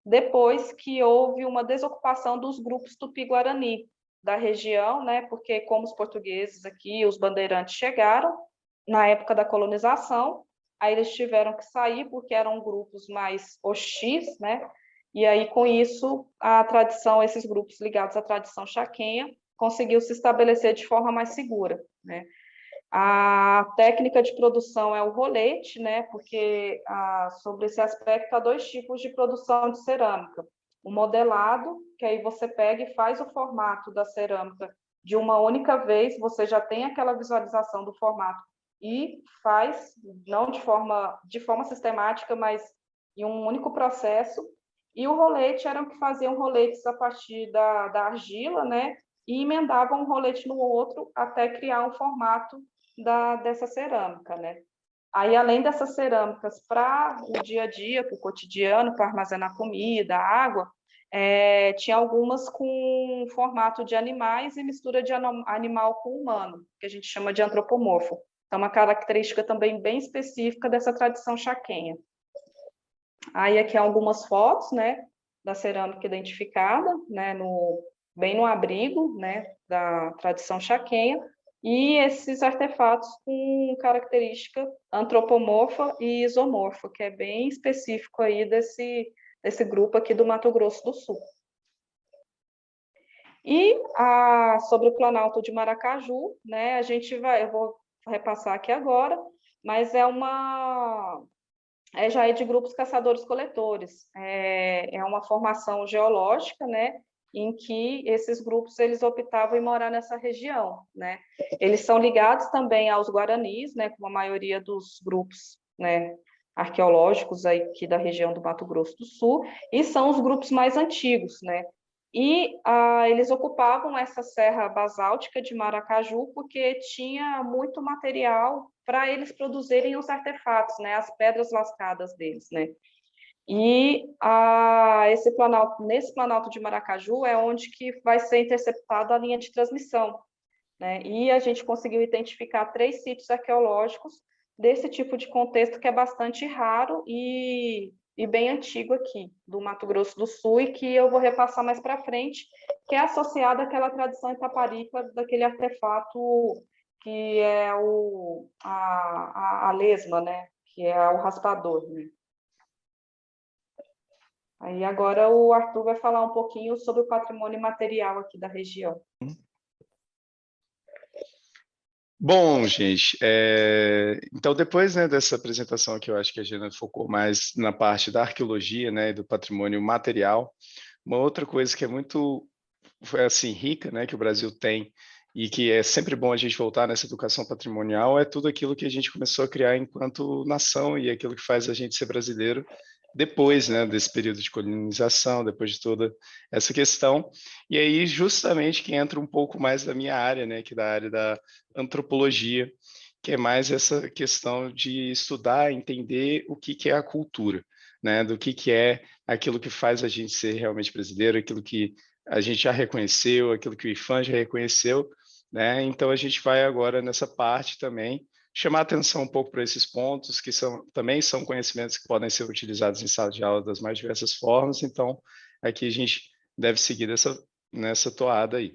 depois que houve uma desocupação dos grupos tupi-guarani da região, né? Porque como os portugueses aqui, os bandeirantes chegaram na época da colonização, aí eles tiveram que sair porque eram grupos mais hostis, né? E aí com isso a tradição, esses grupos ligados à tradição chaquenha, conseguiu se estabelecer de forma mais segura, né? A técnica de produção é o rolete, né? Porque sobre esse aspecto há dois tipos de produção de cerâmica. O modelado, que aí você pega e faz o formato da cerâmica de uma única vez, você já tem aquela visualização do formato e faz, não de forma sistemática, mas em um único processo. E o rolete eram que faziam roletes a partir da argila, né? E emendavam um rolete no outro até criar um formato dessa cerâmica, né? Aí, além dessas cerâmicas para o dia a dia, para o cotidiano, para armazenar comida, água, tinha algumas com formato de animais e mistura de animal com humano, que a gente chama de antropomorfo. É uma característica também bem específica dessa tradição chaquenha. Aí aqui algumas fotos, né, da cerâmica identificada, né, bem no abrigo, né, da tradição chaquenha, e esses artefatos com característica antropomorfa e isomorfa, que é bem específico aí desse grupo aqui do Mato Grosso do Sul. E sobre o Planalto de Maracaju, né, eu vou repassar aqui agora, mas já é de grupos caçadores-coletores. É uma formação geológica, né, em que esses grupos eles optavam em morar nessa região, né? Eles são ligados também aos guaranis, né, como a maioria dos grupos, né, arqueológicos aqui da região do Mato Grosso do Sul, e são os grupos mais antigos, né? E eles ocupavam essa serra basáltica de Maracaju porque tinha muito material para eles produzirem os artefatos, né, as pedras lascadas deles, né? E nesse Planalto de Maracaju é onde que vai ser interceptada a linha de transmissão, né? E a gente conseguiu identificar 3 sítios arqueológicos desse tipo de contexto que é bastante raro e bem antigo aqui, do Mato Grosso do Sul, e que eu vou repassar mais para frente, que é associado àquela tradição itaparica daquele artefato que é a lesma, né? Que é o raspador, né? Aí agora o Arthur vai falar um pouquinho sobre o patrimônio material aqui da região. Bom, gente, então depois, né, dessa apresentação que eu acho que a Gina focou mais na parte da arqueologia, né, e do patrimônio material, uma outra coisa que é muito, assim, rica, né, que o Brasil tem e que é sempre bom a gente voltar nessa educação patrimonial é tudo aquilo que a gente começou a criar enquanto nação e aquilo que faz a gente ser brasileiro depois, né, desse período de colonização, depois de toda essa questão. E aí, justamente, que entra um pouco mais da minha área, né, que é da área da antropologia, que é mais essa questão de estudar, entender o que é a cultura, né, do que é aquilo que faz a gente ser realmente brasileiro, aquilo que a gente já reconheceu, aquilo que o IFAM já reconheceu, né? Então a gente vai agora nessa parte também chamar atenção um pouco para esses pontos, que também são conhecimentos que podem ser utilizados em sala de aula das mais diversas formas, então aqui a gente deve seguir nessa toada aí,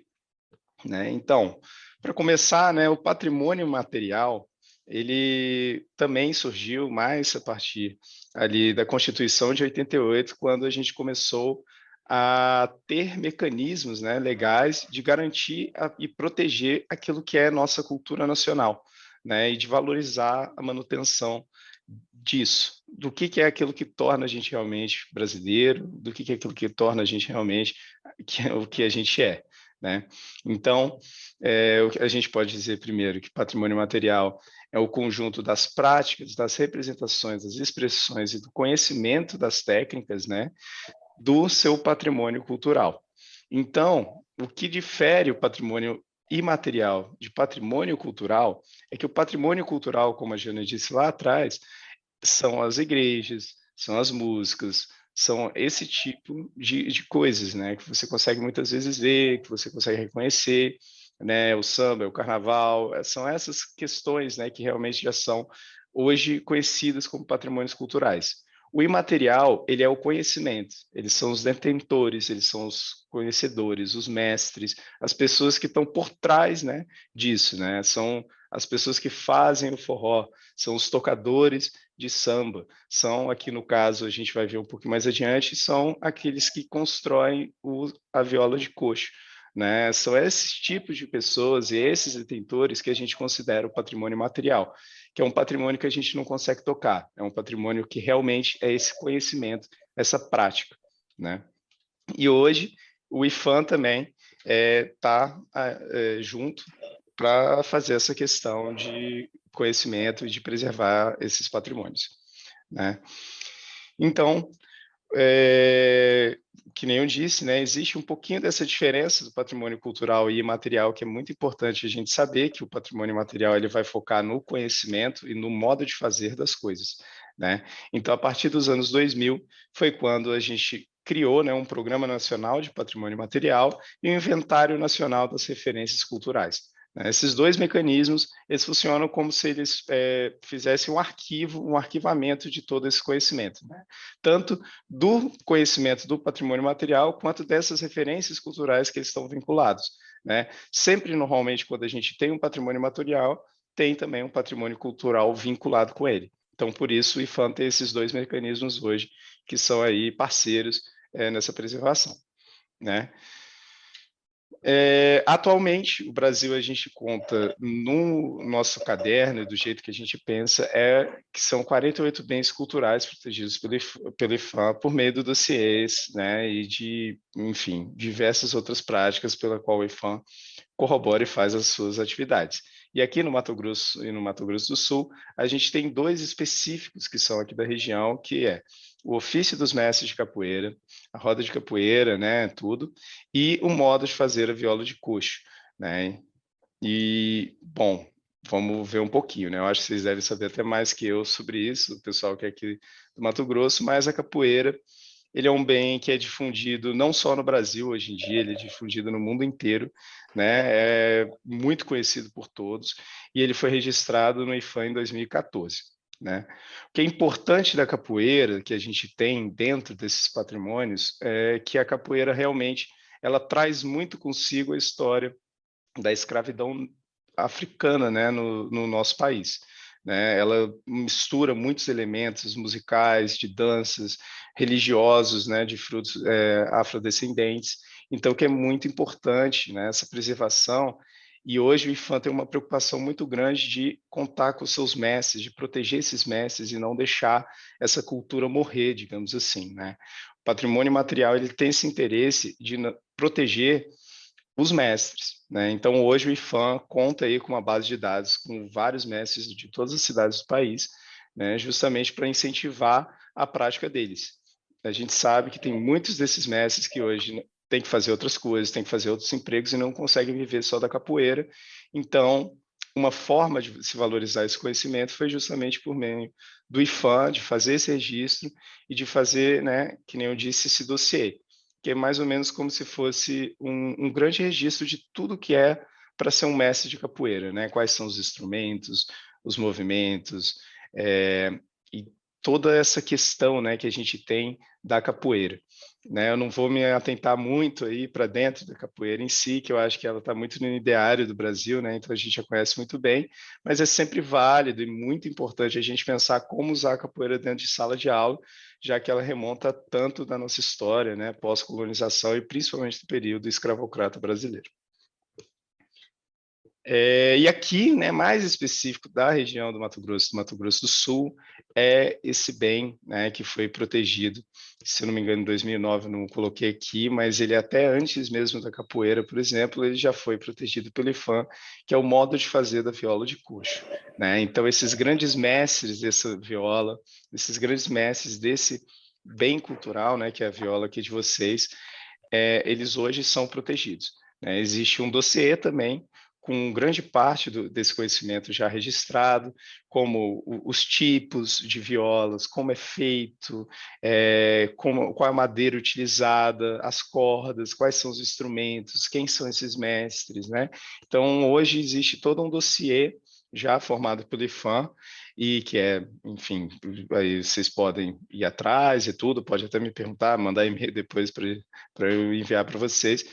né? Então, para começar, né, o patrimônio material, ele também surgiu mais a partir ali da Constituição de 88, quando a gente começou a ter mecanismos, né, legais de garantir e proteger aquilo que é nossa cultura nacional, né, e de valorizar a manutenção disso, do que é aquilo que torna a gente realmente brasileiro, do que é aquilo que torna a gente realmente o que a gente é, né? Então, o que a gente pode dizer primeiro que patrimônio material é o conjunto das práticas, das representações, das expressões e do conhecimento das técnicas, né, do seu patrimônio cultural. Então, o que difere o patrimônio imaterial de patrimônio cultural é que o patrimônio cultural, como a Jana disse lá atrás, são as igrejas, são as músicas, são esse tipo de coisas, né, que você consegue muitas vezes ver, que você consegue reconhecer, né, o samba, o carnaval, são essas questões, né, que realmente já são hoje conhecidas como patrimônios culturais. O imaterial, ele é o conhecimento, eles são os detentores, eles são os conhecedores, os mestres, as pessoas que estão por trás, né, disso, né, são as pessoas que fazem o forró, são os tocadores de samba, são, aqui no caso, a gente vai ver um pouco mais adiante, são aqueles que constroem a viola de coxo, né? São esses tipos de pessoas e esses detentores que a gente considera o patrimônio material, que é um patrimônio que a gente não consegue tocar, é um patrimônio que realmente é esse conhecimento, essa prática, né? E hoje o IFAM também está junto para fazer essa questão de conhecimento e de preservar esses patrimônios, né? Então, que nem eu disse, né, existe um pouquinho dessa diferença do patrimônio cultural e imaterial, que é muito importante a gente saber que o patrimônio material ele vai focar no conhecimento e no modo de fazer das coisas, né? Então, a partir dos anos 2000, foi quando a gente criou, né, um Programa Nacional de Patrimônio Material e um Inventário Nacional das Referências Culturais. Esses dois mecanismos, eles funcionam como se eles fizessem um arquivamento de todo esse conhecimento, né? Tanto do conhecimento do patrimônio material, quanto dessas referências culturais que eles estão vinculados, né? Sempre, normalmente, quando a gente tem um patrimônio material, tem também um patrimônio cultural vinculado com ele. Então, por isso, o IFAM tem esses dois mecanismos hoje, que são aí parceiros nessa preservação, né? Atualmente, o Brasil, a gente conta no nosso caderno, do jeito que a gente pensa, que são 48 bens culturais protegidos pelo IFAM por meio do dossiês, né, e de, enfim, diversas outras práticas pela qual o IFAM corrobora e faz as suas atividades. E aqui no Mato Grosso e no Mato Grosso do Sul, a gente tem dois específicos que são aqui da região, que é o ofício dos mestres de capoeira, a roda de capoeira, né, tudo, e o modo de fazer a viola de coxo, né? E, bom, vamos ver um pouquinho, né? Eu acho que vocês devem saber até mais que eu sobre isso, o pessoal que é aqui do Mato Grosso, mas a capoeira, ele é um bem que é difundido não só no Brasil hoje em dia, ele é difundido no mundo inteiro, né? É muito conhecido por todos, e ele foi registrado no IFAM em 2014. Né? O que é importante da capoeira, que a gente tem dentro desses patrimônios, é que a capoeira realmente ela traz muito consigo a história da escravidão africana, né, no nosso país. Né? Ela mistura muitos elementos musicais, de danças, religiosos, né, de frutos afrodescendentes. Então, que é muito importante, né, essa preservação. E hoje o IFAM tem uma preocupação muito grande de contar com os seus mestres, de proteger esses mestres e não deixar essa cultura morrer, digamos assim, né? O patrimônio material ele tem esse interesse de proteger os mestres, né? Então, hoje o IFAM conta aí com uma base de dados com vários mestres de todas as cidades do país, né? Justamente para incentivar a prática deles. A gente sabe que tem muitos desses mestres que hoje têm que fazer outras coisas, têm que fazer outros empregos e não conseguem viver só da capoeira. Então, uma forma de se valorizar esse conhecimento foi justamente por meio do IFAM, de fazer esse registro e de fazer, né, que nem eu disse, esse dossiê, que é mais ou menos como se fosse um grande registro de tudo que é para ser um mestre de capoeira, né? Quais são os instrumentos, os movimentos, e toda essa questão, né, que a gente tem da capoeira. Né? Eu não vou me atentar muito aí para dentro da capoeira em si, que eu acho que ela está muito no ideário do Brasil, né? Então a gente já conhece muito bem, mas é sempre válido e muito importante a gente pensar como usar a capoeira dentro de sala de aula, já que ela remonta tanto da nossa história, né, pós-colonização e principalmente do período escravocrata brasileiro. E aqui, né, mais específico da região do Mato Grosso do Sul, é esse bem, né, que foi protegido, se não me engano, em 2009, não coloquei aqui, mas ele até antes mesmo da capoeira, por exemplo, ele já foi protegido pelo IFAM, que é o modo de fazer da viola de coxo. Né? Então, esses grandes mestres dessa viola, esses grandes mestres desse bem cultural, né, que é a viola aqui de vocês, eles hoje são protegidos. Né? Existe um dossiê também, com grande parte desse conhecimento já registrado, como os tipos de violas, como é feito, qual é a madeira utilizada, as cordas, quais são os instrumentos, quem são esses mestres, né? Então, hoje existe todo um dossiê já formado pelo IFAM, e que enfim, aí vocês podem ir atrás e tudo, pode até me perguntar, mandar e-mail depois para eu enviar para vocês,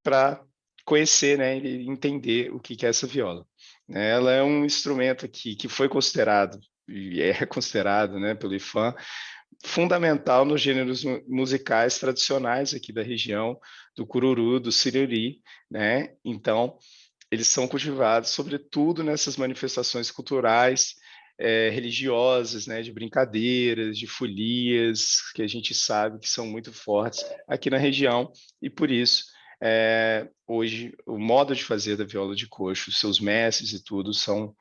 para conhecer, né, e entender o que é essa viola. Ela é um instrumento que foi considerado, e é considerado, né, pelo IFAM, fundamental nos gêneros musicais tradicionais aqui da região, do cururu, do siriri, né? Então, eles são cultivados, sobretudo nessas manifestações culturais, religiosas, né, de brincadeiras, de folias, que a gente sabe que são muito fortes aqui na região, e por isso, hoje, o modo de fazer da viola de coxo, seus mestres e tudo, são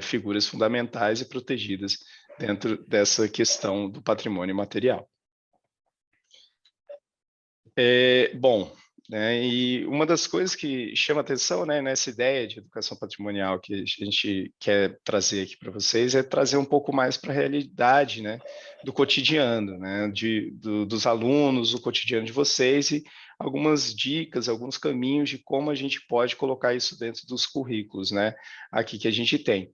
figuras fundamentais e protegidas dentro dessa questão do patrimônio material. Bom, né, e uma das coisas que chama atenção, né, nessa ideia de educação patrimonial que a gente quer trazer aqui para vocês é trazer um pouco mais para a realidade, né, do cotidiano, né, dos alunos, o cotidiano de vocês e algumas dicas, alguns caminhos de como a gente pode colocar isso dentro dos currículos, né, aqui que a gente tem.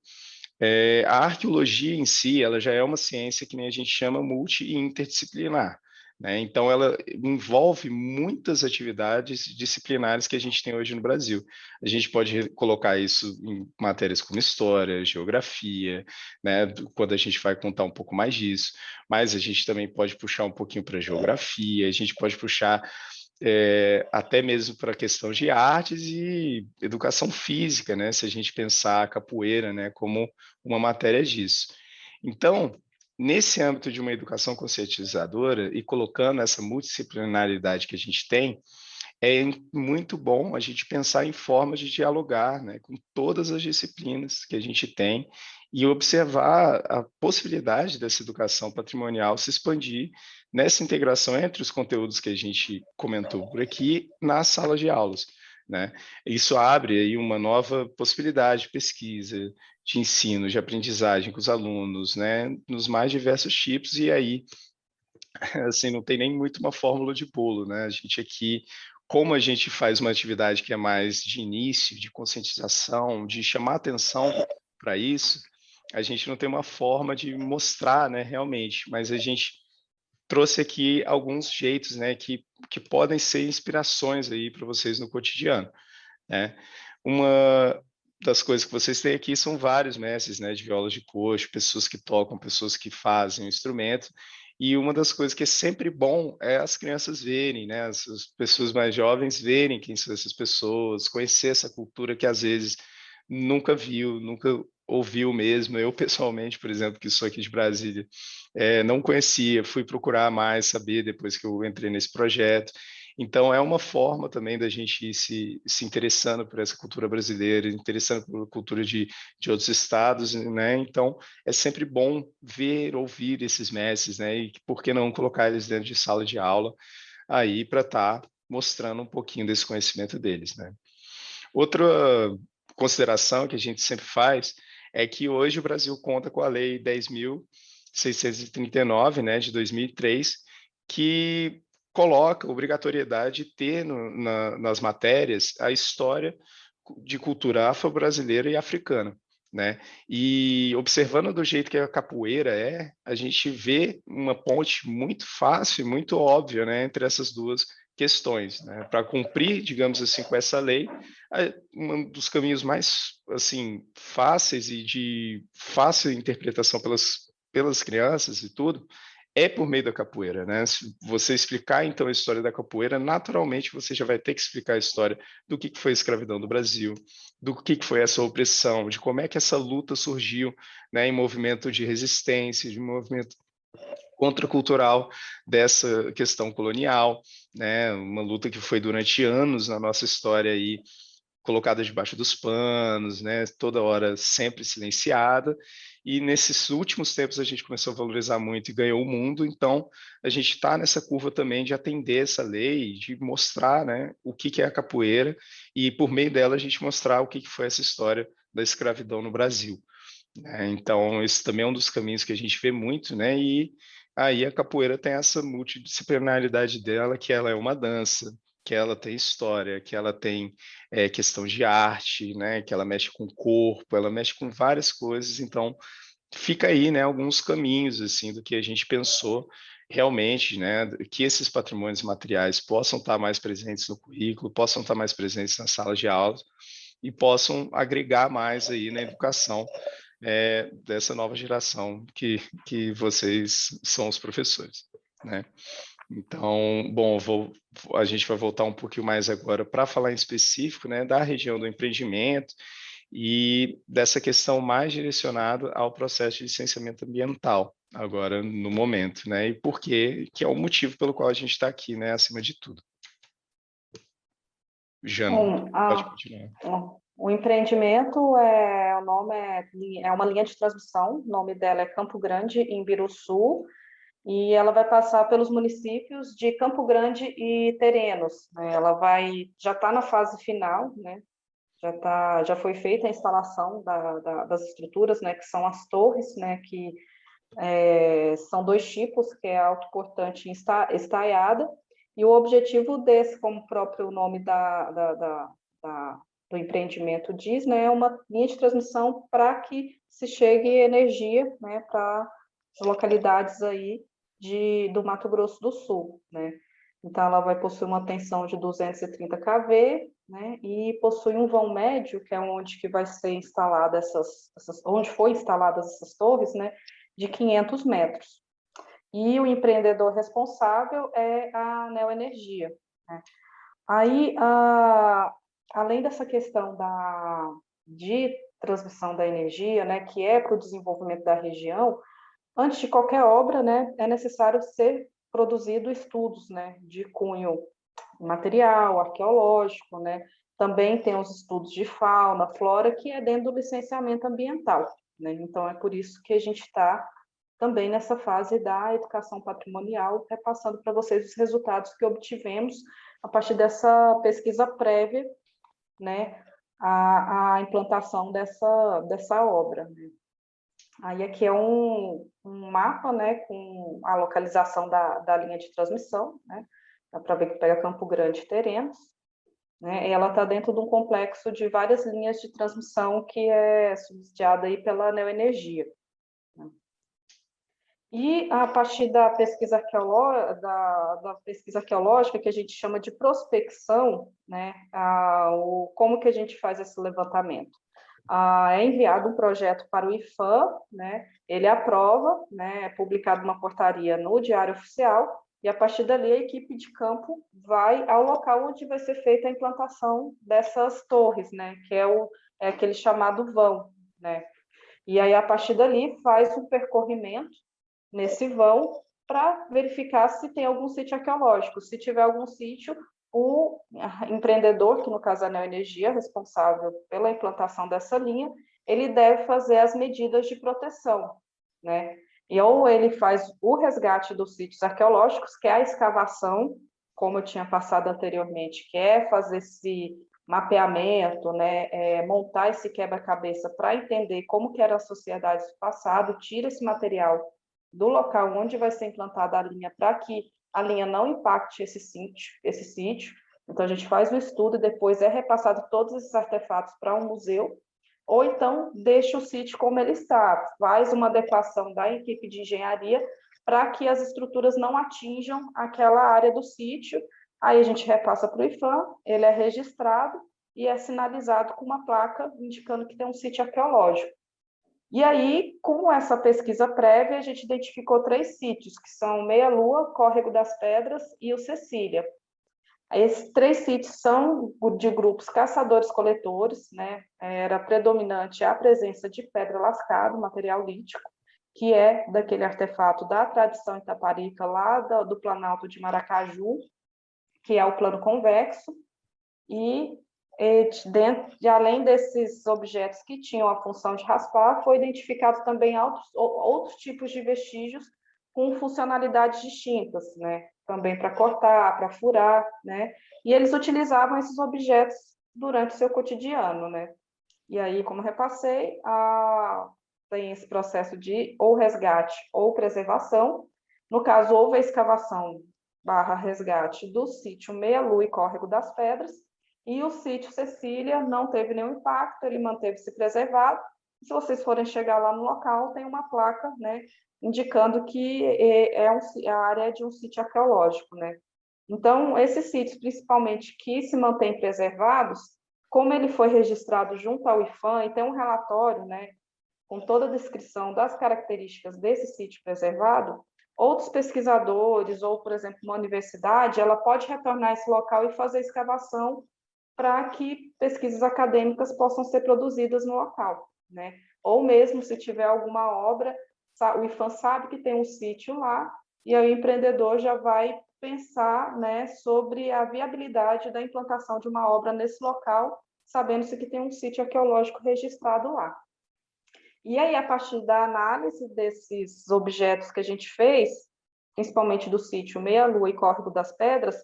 A arqueologia em si, ela já é uma ciência que nem a gente chama multi e interdisciplinar, né? Então, ela envolve muitas atividades disciplinares que a gente tem hoje no Brasil. A gente pode colocar isso em matérias como história, geografia, né? Quando a gente vai contar um pouco mais disso, mas a gente também pode puxar um pouquinho para geografia, a gente pode puxar até mesmo para a questão de artes e educação física, né? Se a gente pensar a capoeira, né, como uma matéria disso. Então, nesse âmbito de uma educação conscientizadora e colocando essa multidisciplinaridade que a gente tem, é muito bom a gente pensar em formas de dialogar, né, com todas as disciplinas que a gente tem e observar a possibilidade dessa educação patrimonial se expandir nessa integração entre os conteúdos que a gente comentou por aqui nas salas de aulas, né? Isso abre aí uma nova possibilidade de pesquisa, de ensino, de aprendizagem com os alunos, né, nos mais diversos tipos, e aí, assim, não tem nem muito uma fórmula de bolo, né? A gente aqui, como a gente faz uma atividade que é mais de início, de conscientização, de chamar atenção para isso, a gente não tem uma forma de mostrar, né, realmente, mas a gente trouxe aqui alguns jeitos, né, que podem ser inspirações aí para vocês no cotidiano, né? Uma das coisas que vocês têm aqui são vários mestres, né, de viola de coxo, pessoas que tocam, pessoas que fazem o instrumento, e uma das coisas que é sempre bom é as crianças verem, né, as pessoas mais jovens verem quem são essas pessoas, conhecer essa cultura que às vezes nunca viu, nunca ouviu mesmo. Eu pessoalmente, por exemplo, que sou aqui de Brasília, não conhecia, fui procurar mais saber depois que eu entrei nesse projeto. Então, é uma forma também da gente ir se interessando por essa cultura brasileira, interessando por cultura de outros estados, né? Então, é sempre bom ver, ouvir esses mestres, né? E por que não colocar eles dentro de sala de aula aí para estar mostrando um pouquinho desse conhecimento deles, né? Outra consideração que a gente sempre faz é que hoje o Brasil conta com a Lei 10.639, né, de 2003, que coloca obrigatoriedade de ter nas matérias a história de cultura afro-brasileira e africana, né? E observando do jeito que a capoeira a gente vê uma ponte muito fácil e muito óbvia, né, entre essas duas questões, né? Para cumprir, digamos assim, com essa lei, um dos caminhos mais assim fáceis e de fácil interpretação pelas crianças e tudo é por meio da capoeira, né? Se você explicar então a história da capoeira, naturalmente você já vai ter que explicar a história do que foi a escravidão do Brasil, do que foi essa opressão, de como é que essa luta surgiu, né, em movimento de resistência, de movimento contracultural dessa questão colonial, né? Uma luta que foi durante anos na nossa história aí colocada debaixo dos panos, né? Toda hora sempre silenciada. E nesses últimos tempos a gente começou a valorizar muito e ganhou o mundo. Então a gente está nessa curva também de atender essa lei, de mostrar, né, o que é a capoeira e por meio dela a gente mostrar o que foi essa história da escravidão no Brasil. Então, esse também é um dos caminhos que a gente vê muito, né? E aí a capoeira tem essa multidisciplinaridade dela, que ela é uma dança, que ela tem história, que ela tem questão de arte, né? Que ela mexe com o corpo, ela mexe com várias coisas. Então, fica aí, né? Alguns caminhos assim do que a gente pensou realmente, né? Que esses patrimônios materiais possam estar mais presentes no currículo, possam estar mais presentes nas salas de aula e possam agregar mais aí na educação dessa nova geração que vocês são os professores, né? Então, bom, a gente vai voltar um pouquinho mais agora para falar em específico, né, da região do empreendimento e dessa questão mais direcionada ao processo de licenciamento ambiental, agora no momento, né, e por quê, que é o motivo pelo qual a gente está aqui, né, acima de tudo. Jana, Bom, pode continuar. o empreendimento o nome é uma linha de transmissão, o nome dela é Campo Grande, em Biruçu, e ela vai passar pelos municípios de Campo Grande e Terenos, né? Já está na fase final, né? Já foi feita a instalação das estruturas, né? Que são as torres, né? Que são dois tipos, que é a autoportante e estaiada, e o objetivo desse, como o próprio nome do empreendimento diz, né, é uma linha de transmissão para que se chegue energia, né, para as localidades aí do Mato Grosso do Sul, né. Então, ela vai possuir uma tensão de 230 kV, né, e possui um vão médio, que é onde que vai ser instalada onde foi instaladas essas torres, né, de 500 metros. E o empreendedor responsável é a Neoenergia, né. Aí, além dessa questão de transmissão da energia, né, que é para o desenvolvimento da região, antes de qualquer obra, né, é necessário ser produzido estudos, né, de cunho material, arqueológico, né, também tem os estudos de fauna, flora, que é dentro do licenciamento ambiental, né, então é por isso que a gente está também nessa fase da educação patrimonial, repassando para vocês os resultados que obtivemos a partir dessa pesquisa prévia, né, à implantação dessa obra, né. Aí aqui é um mapa, né, com a localização da linha de transmissão, né, dá para ver que pega Campo Grande e Terenos, né, e ela está dentro de um complexo de várias linhas de transmissão que é subsidiada aí pela Neoenergia. E a partir da pesquisa arqueológica, que a gente chama de prospecção, né, como que a gente faz esse levantamento? É enviado um projeto para o IPHAN, né, ele aprova, né, é publicado uma portaria no Diário Oficial, e a partir dali a equipe de campo vai ao local onde vai ser feita a implantação dessas torres, né, que é aquele chamado vão, né, e aí a partir dali faz um percorrimento nesse vão para verificar se tem algum sítio arqueológico. Se tiver algum sítio, o empreendedor, que no caso é a Neoenergia, responsável pela implantação dessa linha, ele deve fazer as medidas de proteção, né? E ou ele faz o resgate dos sítios arqueológicos, que é a escavação, como eu tinha passado anteriormente, que é fazer esse mapeamento, né, montar esse quebra-cabeça para entender como que era a sociedade do passado, tira esse material do local onde vai ser implantada a linha para que a linha não impacte esse sítio. Então, a gente faz o estudo e depois é repassado todos esses artefatos para um museu, ou então deixa o sítio como ele está, faz uma adequação da equipe de engenharia para que as estruturas não atinjam aquela área do sítio. Aí a gente repassa para o IPHAN, ele é registrado e é sinalizado com uma placa indicando que tem um sítio arqueológico. E aí, com essa pesquisa prévia, a gente identificou 3 sítios, que são Meia Lua, Córrego das Pedras e o Cecília. Esses 3 sítios são de grupos caçadores-coletores, né? Era predominante a presença de pedra lascada, material lítico, que é daquele artefato da tradição itaparica, lá do Planalto de Maracaju, que é o plano convexo, e além desses objetos que tinham a função de raspar, foi identificado também outros tipos de vestígios com funcionalidades distintas, né? Também para cortar, para furar, né? E eles utilizavam esses objetos durante o seu cotidiano, né? E aí, como repassei, tem esse processo de ou resgate ou preservação. No caso, houve a escavação / resgate do sítio Meia Lua e Córrego das Pedras, e o sítio Cecília não teve nenhum impacto, ele manteve-se preservado. Se vocês forem chegar lá no local, tem uma placa, né, indicando que a área é de um sítio arqueológico, né? Então, esses sítios, principalmente, que se mantêm preservados, como ele foi registrado junto ao IPHAN, e tem um relatório, né, com toda a descrição das características desse sítio preservado, outros pesquisadores, ou, por exemplo, uma universidade, ela pode retornar a esse local e fazer escavação para que pesquisas acadêmicas possam ser produzidas no local, né? Ou mesmo se tiver alguma obra, o IPHAN sabe que tem um sítio lá, e aí o empreendedor já vai pensar, né, sobre a viabilidade da implantação de uma obra nesse local, sabendo-se que tem um sítio arqueológico registrado lá. E aí, a partir da análise desses objetos que a gente fez, principalmente do sítio Meia-Lua e Córrego das Pedras,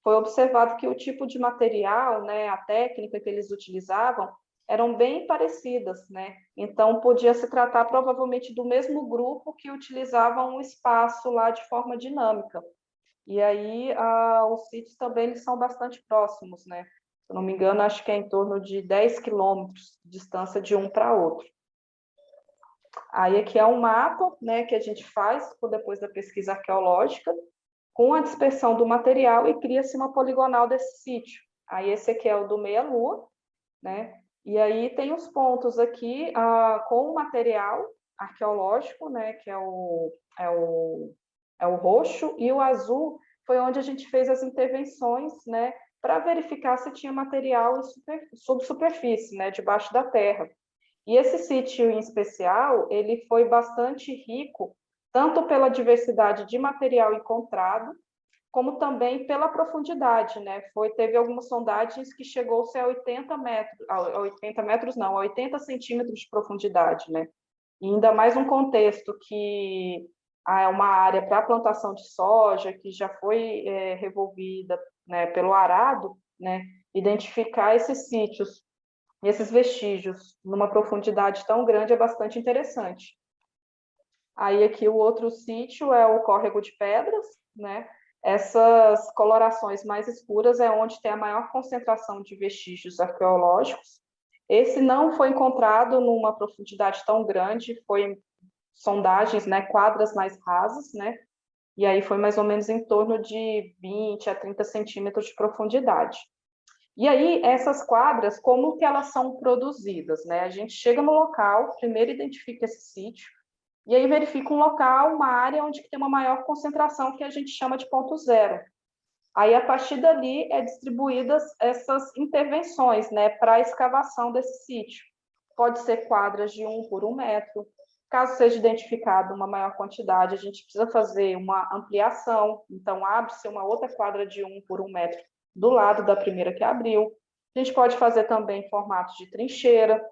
foi observado que o tipo de material, né, a técnica que eles utilizavam, eram bem parecidas, né? Então, podia se tratar provavelmente do mesmo grupo que utilizavam o espaço lá de forma dinâmica. E aí, os sítios também eles são bastante próximos, né? Se eu não me engano, acho que é em torno de 10 quilômetros de distância de um para outro. Aí aqui é um mapa, né, que a gente faz depois da pesquisa arqueológica, com a dispersão do material e cria-se uma poligonal desse sítio. Aí esse aqui é o do Meia-Lua, né? E aí tem os pontos aqui com o material arqueológico, né, que é o roxo, e o azul foi onde a gente fez as intervenções, né, para verificar se tinha material sob superfície, né, debaixo da terra. E esse sítio em especial, ele foi bastante rico, tanto pela diversidade de material encontrado, como também pela profundidade, né? Teve algumas sondagens que chegou-se a 80 metros, a 80 metros não, a 80 centímetros de profundidade, né? E ainda mais um contexto que é uma área para plantação de soja, que já foi revolvida, né, pelo arado, né? Identificar esses sítios e esses vestígios numa profundidade tão grande é bastante interessante. Aí aqui o outro sítio é o Córrego de Pedras, né? Essas colorações mais escuras é onde tem a maior concentração de vestígios arqueológicos. Esse não foi encontrado numa profundidade tão grande, foi sondagens, né, quadras mais rasas, né? E aí foi mais ou menos em torno de 20 a 30 centímetros de profundidade. E aí, essas quadras, como que elas são produzidas, né? A gente chega no local, primeiro identifica esse sítio, e aí verifica um local, uma área onde tem uma maior concentração, que a gente chama de ponto zero. Aí, a partir dali, é distribuídas essas intervenções, né, para a escavação desse sítio. Pode ser quadras de 1 por 1 metro. Caso seja identificada uma maior quantidade, a gente precisa fazer uma ampliação, então abre-se uma outra quadra de 1 por 1 metro do lado da primeira que abriu. A gente pode fazer também em formato de trincheira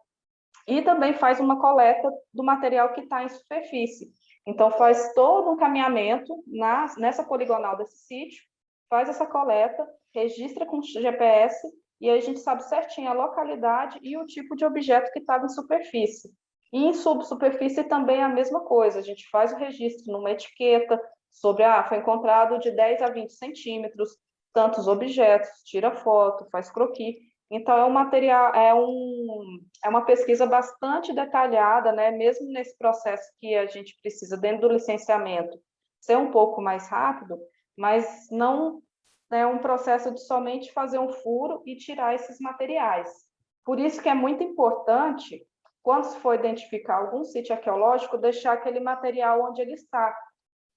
e também faz uma coleta do material que está em superfície. Então, faz todo um caminhamento nessa poligonal desse sítio, faz essa coleta, registra com GPS e aí a gente sabe certinho a localidade e o tipo de objeto que estava em superfície. E em subsuperfície também é a mesma coisa, a gente faz o registro numa etiqueta sobre, foi encontrado de 10 a 20 centímetros, tantos objetos, tira foto, faz croquis. Então, é um material, é uma pesquisa bastante detalhada, né? Mesmo nesse processo que a gente precisa, dentro do licenciamento, ser um pouco mais rápido, mas não é um processo de somente fazer um furo e tirar esses materiais. Por isso que é muito importante, quando se for identificar algum sítio arqueológico, deixar aquele material onde ele está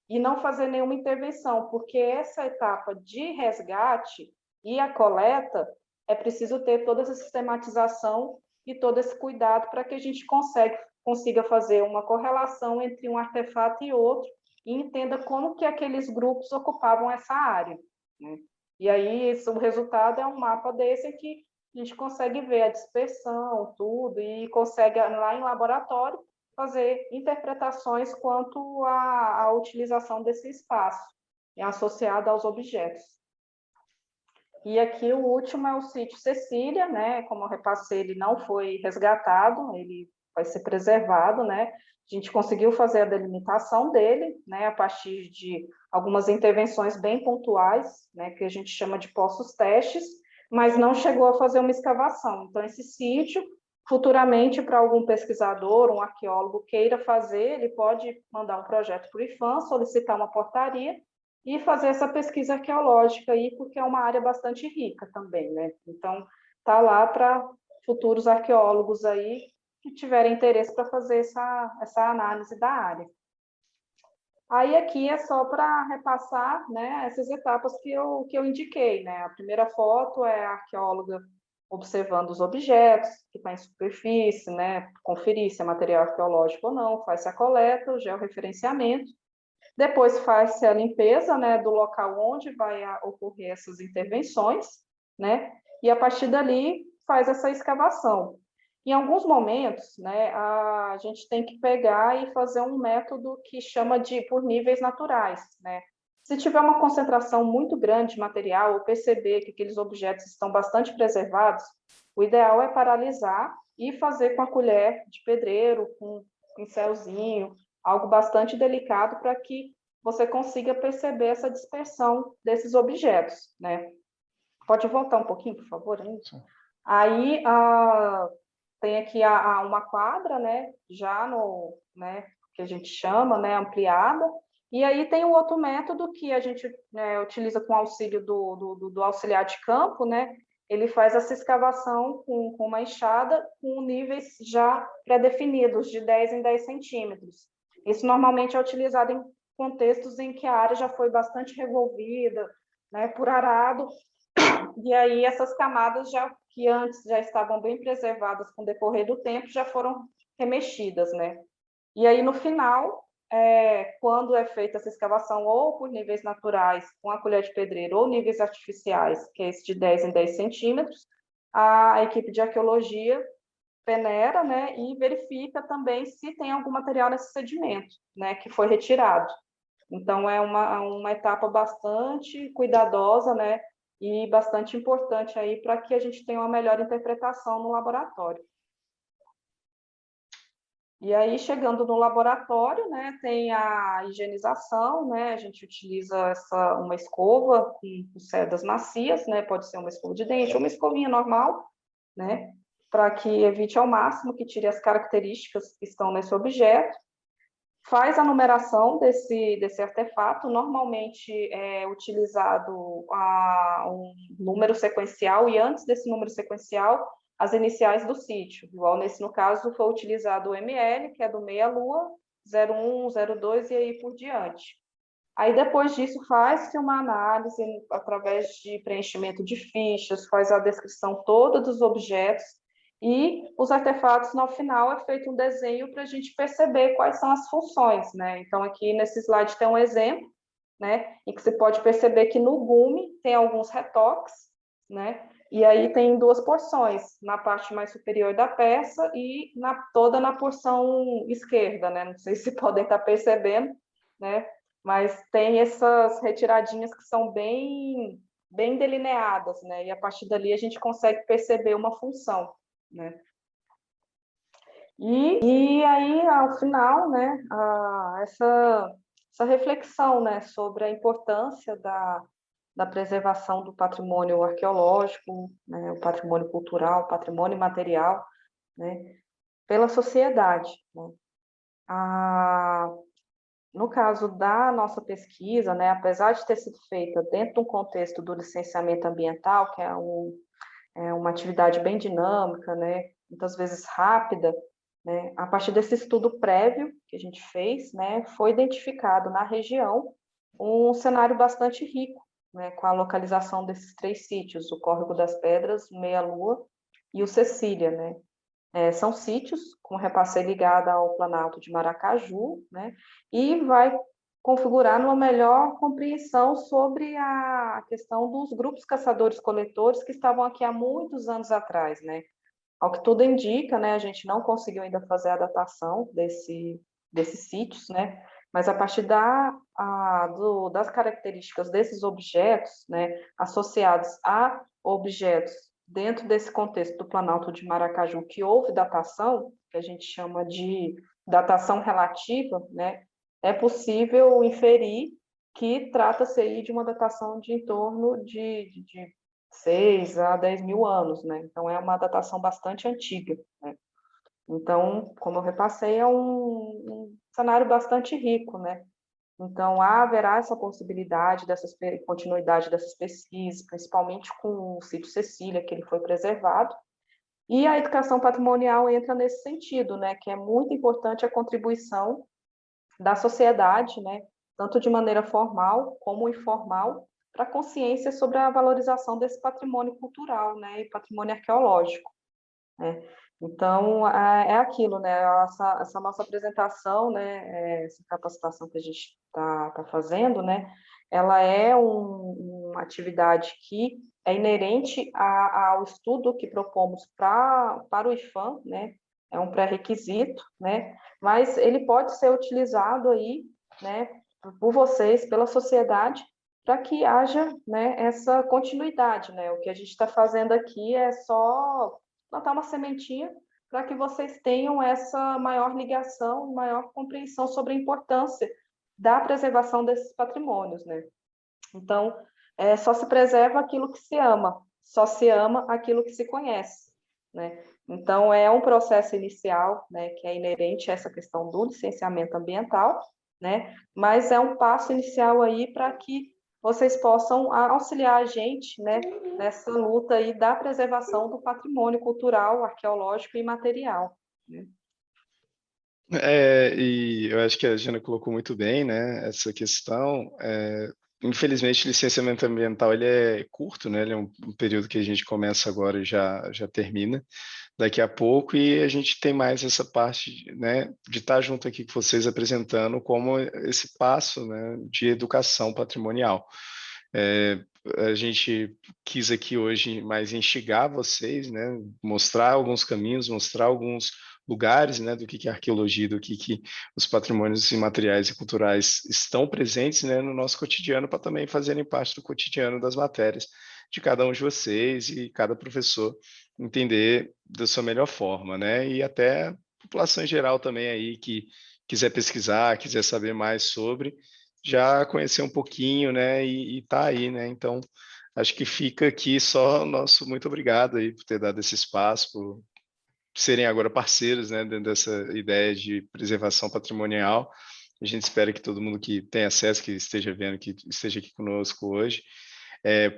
e não fazer nenhuma intervenção, porque essa etapa de resgate e a coleta é preciso ter toda essa sistematização e todo esse cuidado para que a gente consiga fazer uma correlação entre um artefato e outro e entenda como que aqueles grupos ocupavam essa área, né? E aí o resultado é um mapa desse que a gente consegue ver a dispersão, tudo, e consegue lá em laboratório fazer interpretações quanto à utilização desse espaço associado aos objetos. E aqui o último é o sítio Cecília, né? Como eu repassei, ele não foi resgatado, ele vai ser preservado, né? A gente conseguiu fazer a delimitação dele, né? A partir de algumas intervenções bem pontuais, né? Que a gente chama de poços testes, mas não chegou a fazer uma escavação. Então, esse sítio, futuramente, para algum pesquisador, um arqueólogo queira fazer, ele pode mandar um projeto para o IPHAN, solicitar uma portaria, e fazer essa pesquisa arqueológica aí, porque é uma área bastante rica também, né? Então, tá lá para futuros arqueólogos aí que tiverem interesse para fazer essa análise da área. Aí aqui é só para repassar, né, essas etapas que eu indiquei, né? A primeira foto é a arqueóloga observando os objetos que estão em superfície, né, conferir se é material arqueológico ou não, faz-se a coleta, o georreferenciamento, depois faz-se a limpeza, né, do local onde vai ocorrer essas intervenções, né, e a partir dali faz essa escavação. Em alguns momentos, né, a gente tem que pegar e fazer um método que chama de por níveis naturais, né? Se tiver uma concentração muito grande de material, ou perceber que aqueles objetos estão bastante preservados, o ideal é paralisar e fazer com a colher de pedreiro, com um pincelzinho, algo bastante delicado para que você consiga perceber essa dispersão desses objetos, né? Pode voltar um pouquinho, por favor? Aí, tem aqui uma quadra, né, já no, né, que a gente chama, né, ampliada, e aí tem um outro método que a gente, né, utiliza com auxílio do auxiliar de campo, né, ele faz essa escavação com uma enxada com níveis já pré-definidos, de 10 em 10 centímetros. Isso normalmente é utilizado em contextos em que a área já foi bastante revolvida, né, por arado, e aí essas camadas que antes já estavam bem preservadas com o decorrer do tempo já foram remexidas, né? E aí no final, quando é feita essa escavação ou por níveis naturais com a colher de pedreiro ou níveis artificiais, que é esse de 10 em 10 centímetros, a equipe de arqueologia peneira, né, e verifica também se tem algum material nesse sedimento, né, que foi retirado. Então, é uma etapa bastante cuidadosa, né, e bastante importante aí para que a gente tenha uma melhor interpretação no laboratório. E aí, chegando no laboratório, né, tem a higienização, né, a gente utiliza uma escova com cerdas macias, né, pode ser uma escova de dente ou uma escovinha normal, né, para que evite ao máximo que tire as características que estão nesse objeto. Faz a numeração desse artefato, normalmente é utilizado um número sequencial, e antes desse número sequencial, as iniciais do sítio. Igual no caso, foi utilizado o ML, que é do meia-lua, 01, 02 e aí por diante. Aí, depois disso, faz-se uma análise através de preenchimento de fichas, faz a descrição toda dos objetos, e os artefatos, no final, é feito um desenho para a gente perceber quais são as funções, né? Então, aqui nesse slide tem um exemplo, né? Em que você pode perceber que no gume tem alguns retoques, né? E aí tem duas porções, na parte mais superior da peça e toda na porção esquerda, né? Não sei se podem estar percebendo, né? Mas tem essas retiradinhas que são bem delineadas, né? E a partir dali a gente consegue perceber uma função, né? E aí, ao final, né, essa reflexão, né, sobre a importância da preservação do patrimônio arqueológico, né, o patrimônio cultural, o patrimônio material, né, pela sociedade, né? No caso da nossa pesquisa, né, apesar de ter sido feita dentro do contexto do licenciamento ambiental, que é uma atividade bem dinâmica, né, muitas vezes rápida, né, a partir desse estudo prévio que a gente fez, né, foi identificado na região um cenário bastante rico, né, com a localização desses 3 sítios, o Córrego das Pedras, o Meia-Lua e o Cecília, né. São sítios com repasseio ligado ao Planalto de Maracaju, né, e vai configurar uma melhor compreensão sobre a questão dos grupos caçadores-coletores que estavam aqui há muitos anos atrás, né. Ao que tudo indica, né, a gente não conseguiu ainda fazer a datação desses sítios, né, mas a partir das características desses objetos, né, associados a objetos dentro desse contexto do Planalto de Maracaju, que houve datação, que a gente chama de datação relativa, né, é possível inferir que trata-se aí de uma datação de em torno de 6 a 10 mil anos, né? Então, é uma datação bastante antiga, né? Então, como eu repassei, é um cenário bastante rico, né? Então, haverá essa possibilidade continuidade dessas pesquisas, principalmente com o sítio Cecília, que ele foi preservado, E a educação patrimonial entra nesse sentido, né, que é muito importante a contribuição da sociedade, né, tanto de maneira formal como informal, para a consciência sobre a valorização desse patrimônio cultural, né, e patrimônio arqueológico, né. Então, é aquilo, né, essa nossa apresentação, né, essa capacitação que a gente está fazendo, né, ela é uma atividade que é inerente ao estudo que propomos para o IFAM, né, é um pré-requisito, né, mas ele pode ser utilizado aí, né, por vocês, pela sociedade, para que haja, né, essa continuidade, né, o que a gente está fazendo aqui é só plantar uma sementinha para que vocês tenham essa maior ligação, maior compreensão sobre a importância da preservação desses patrimônios, né? Então, só se preserva aquilo que se ama, só se ama aquilo que se conhece, né? Então, é um processo inicial, né, que é inerente a essa questão do licenciamento ambiental, né? Mas é um passo inicial aí para que vocês possam auxiliar a gente, né, nessa luta aí da preservação do patrimônio cultural, arqueológico e material, né? E eu acho que a Jana colocou muito bem, né, essa questão. Infelizmente, o licenciamento ambiental ele é curto, né, ele é um período que a gente começa agora e já termina daqui a pouco, e a gente tem mais essa parte, né, de estar junto aqui com vocês apresentando como esse passo, né, de educação patrimonial. A gente quis aqui hoje mais instigar vocês, né, mostrar alguns caminhos, mostrar alguns lugares, né, do que é arqueologia, do que os patrimônios imateriais e culturais estão presentes, né, no nosso cotidiano, para também fazerem parte do cotidiano das matérias de cada um de vocês e cada professor entender da sua melhor forma, né, e até a população em geral também aí que quiser pesquisar, quiser saber mais sobre, já conhecer um pouquinho, né, e tá aí, né, então acho que fica aqui só nosso muito obrigado aí por ter dado esse espaço, por serem agora parceiros, né, dentro dessa ideia de preservação patrimonial. A gente espera que todo mundo que tem acesso, que esteja vendo, que esteja aqui conosco hoje,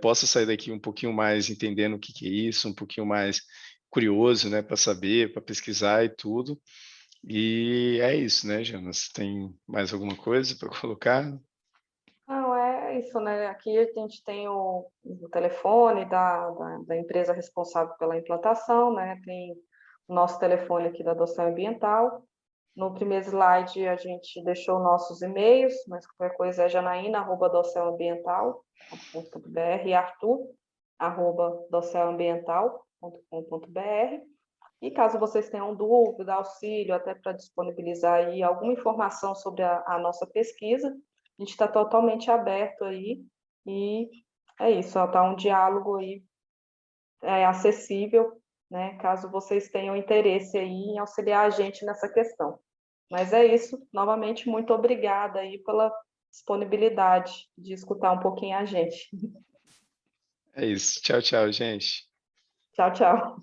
possa sair daqui um pouquinho mais entendendo o que é isso, um pouquinho mais curioso, né, para saber, para pesquisar e tudo. E é isso, né, Jonas? Tem mais alguma coisa para colocar? Não, é isso, né? Aqui a gente tem o telefone da empresa responsável pela implantação, né? Tem o nosso telefone aqui da adoção ambiental. No primeiro slide a gente deixou nossos e-mails, mas qualquer coisa é janaína@docelambiental.com.br e arthur@docelambiental.com.br. E caso vocês tenham dúvida, auxílio, até para disponibilizar aí alguma informação sobre a nossa pesquisa, a gente está totalmente aberto aí, e é isso, está um diálogo aí acessível, né, caso vocês tenham interesse aí em auxiliar a gente nessa questão. Mas é isso, novamente, muito obrigada aí pela disponibilidade de escutar um pouquinho a gente. É isso. Tchau, tchau, gente. Tchau, tchau.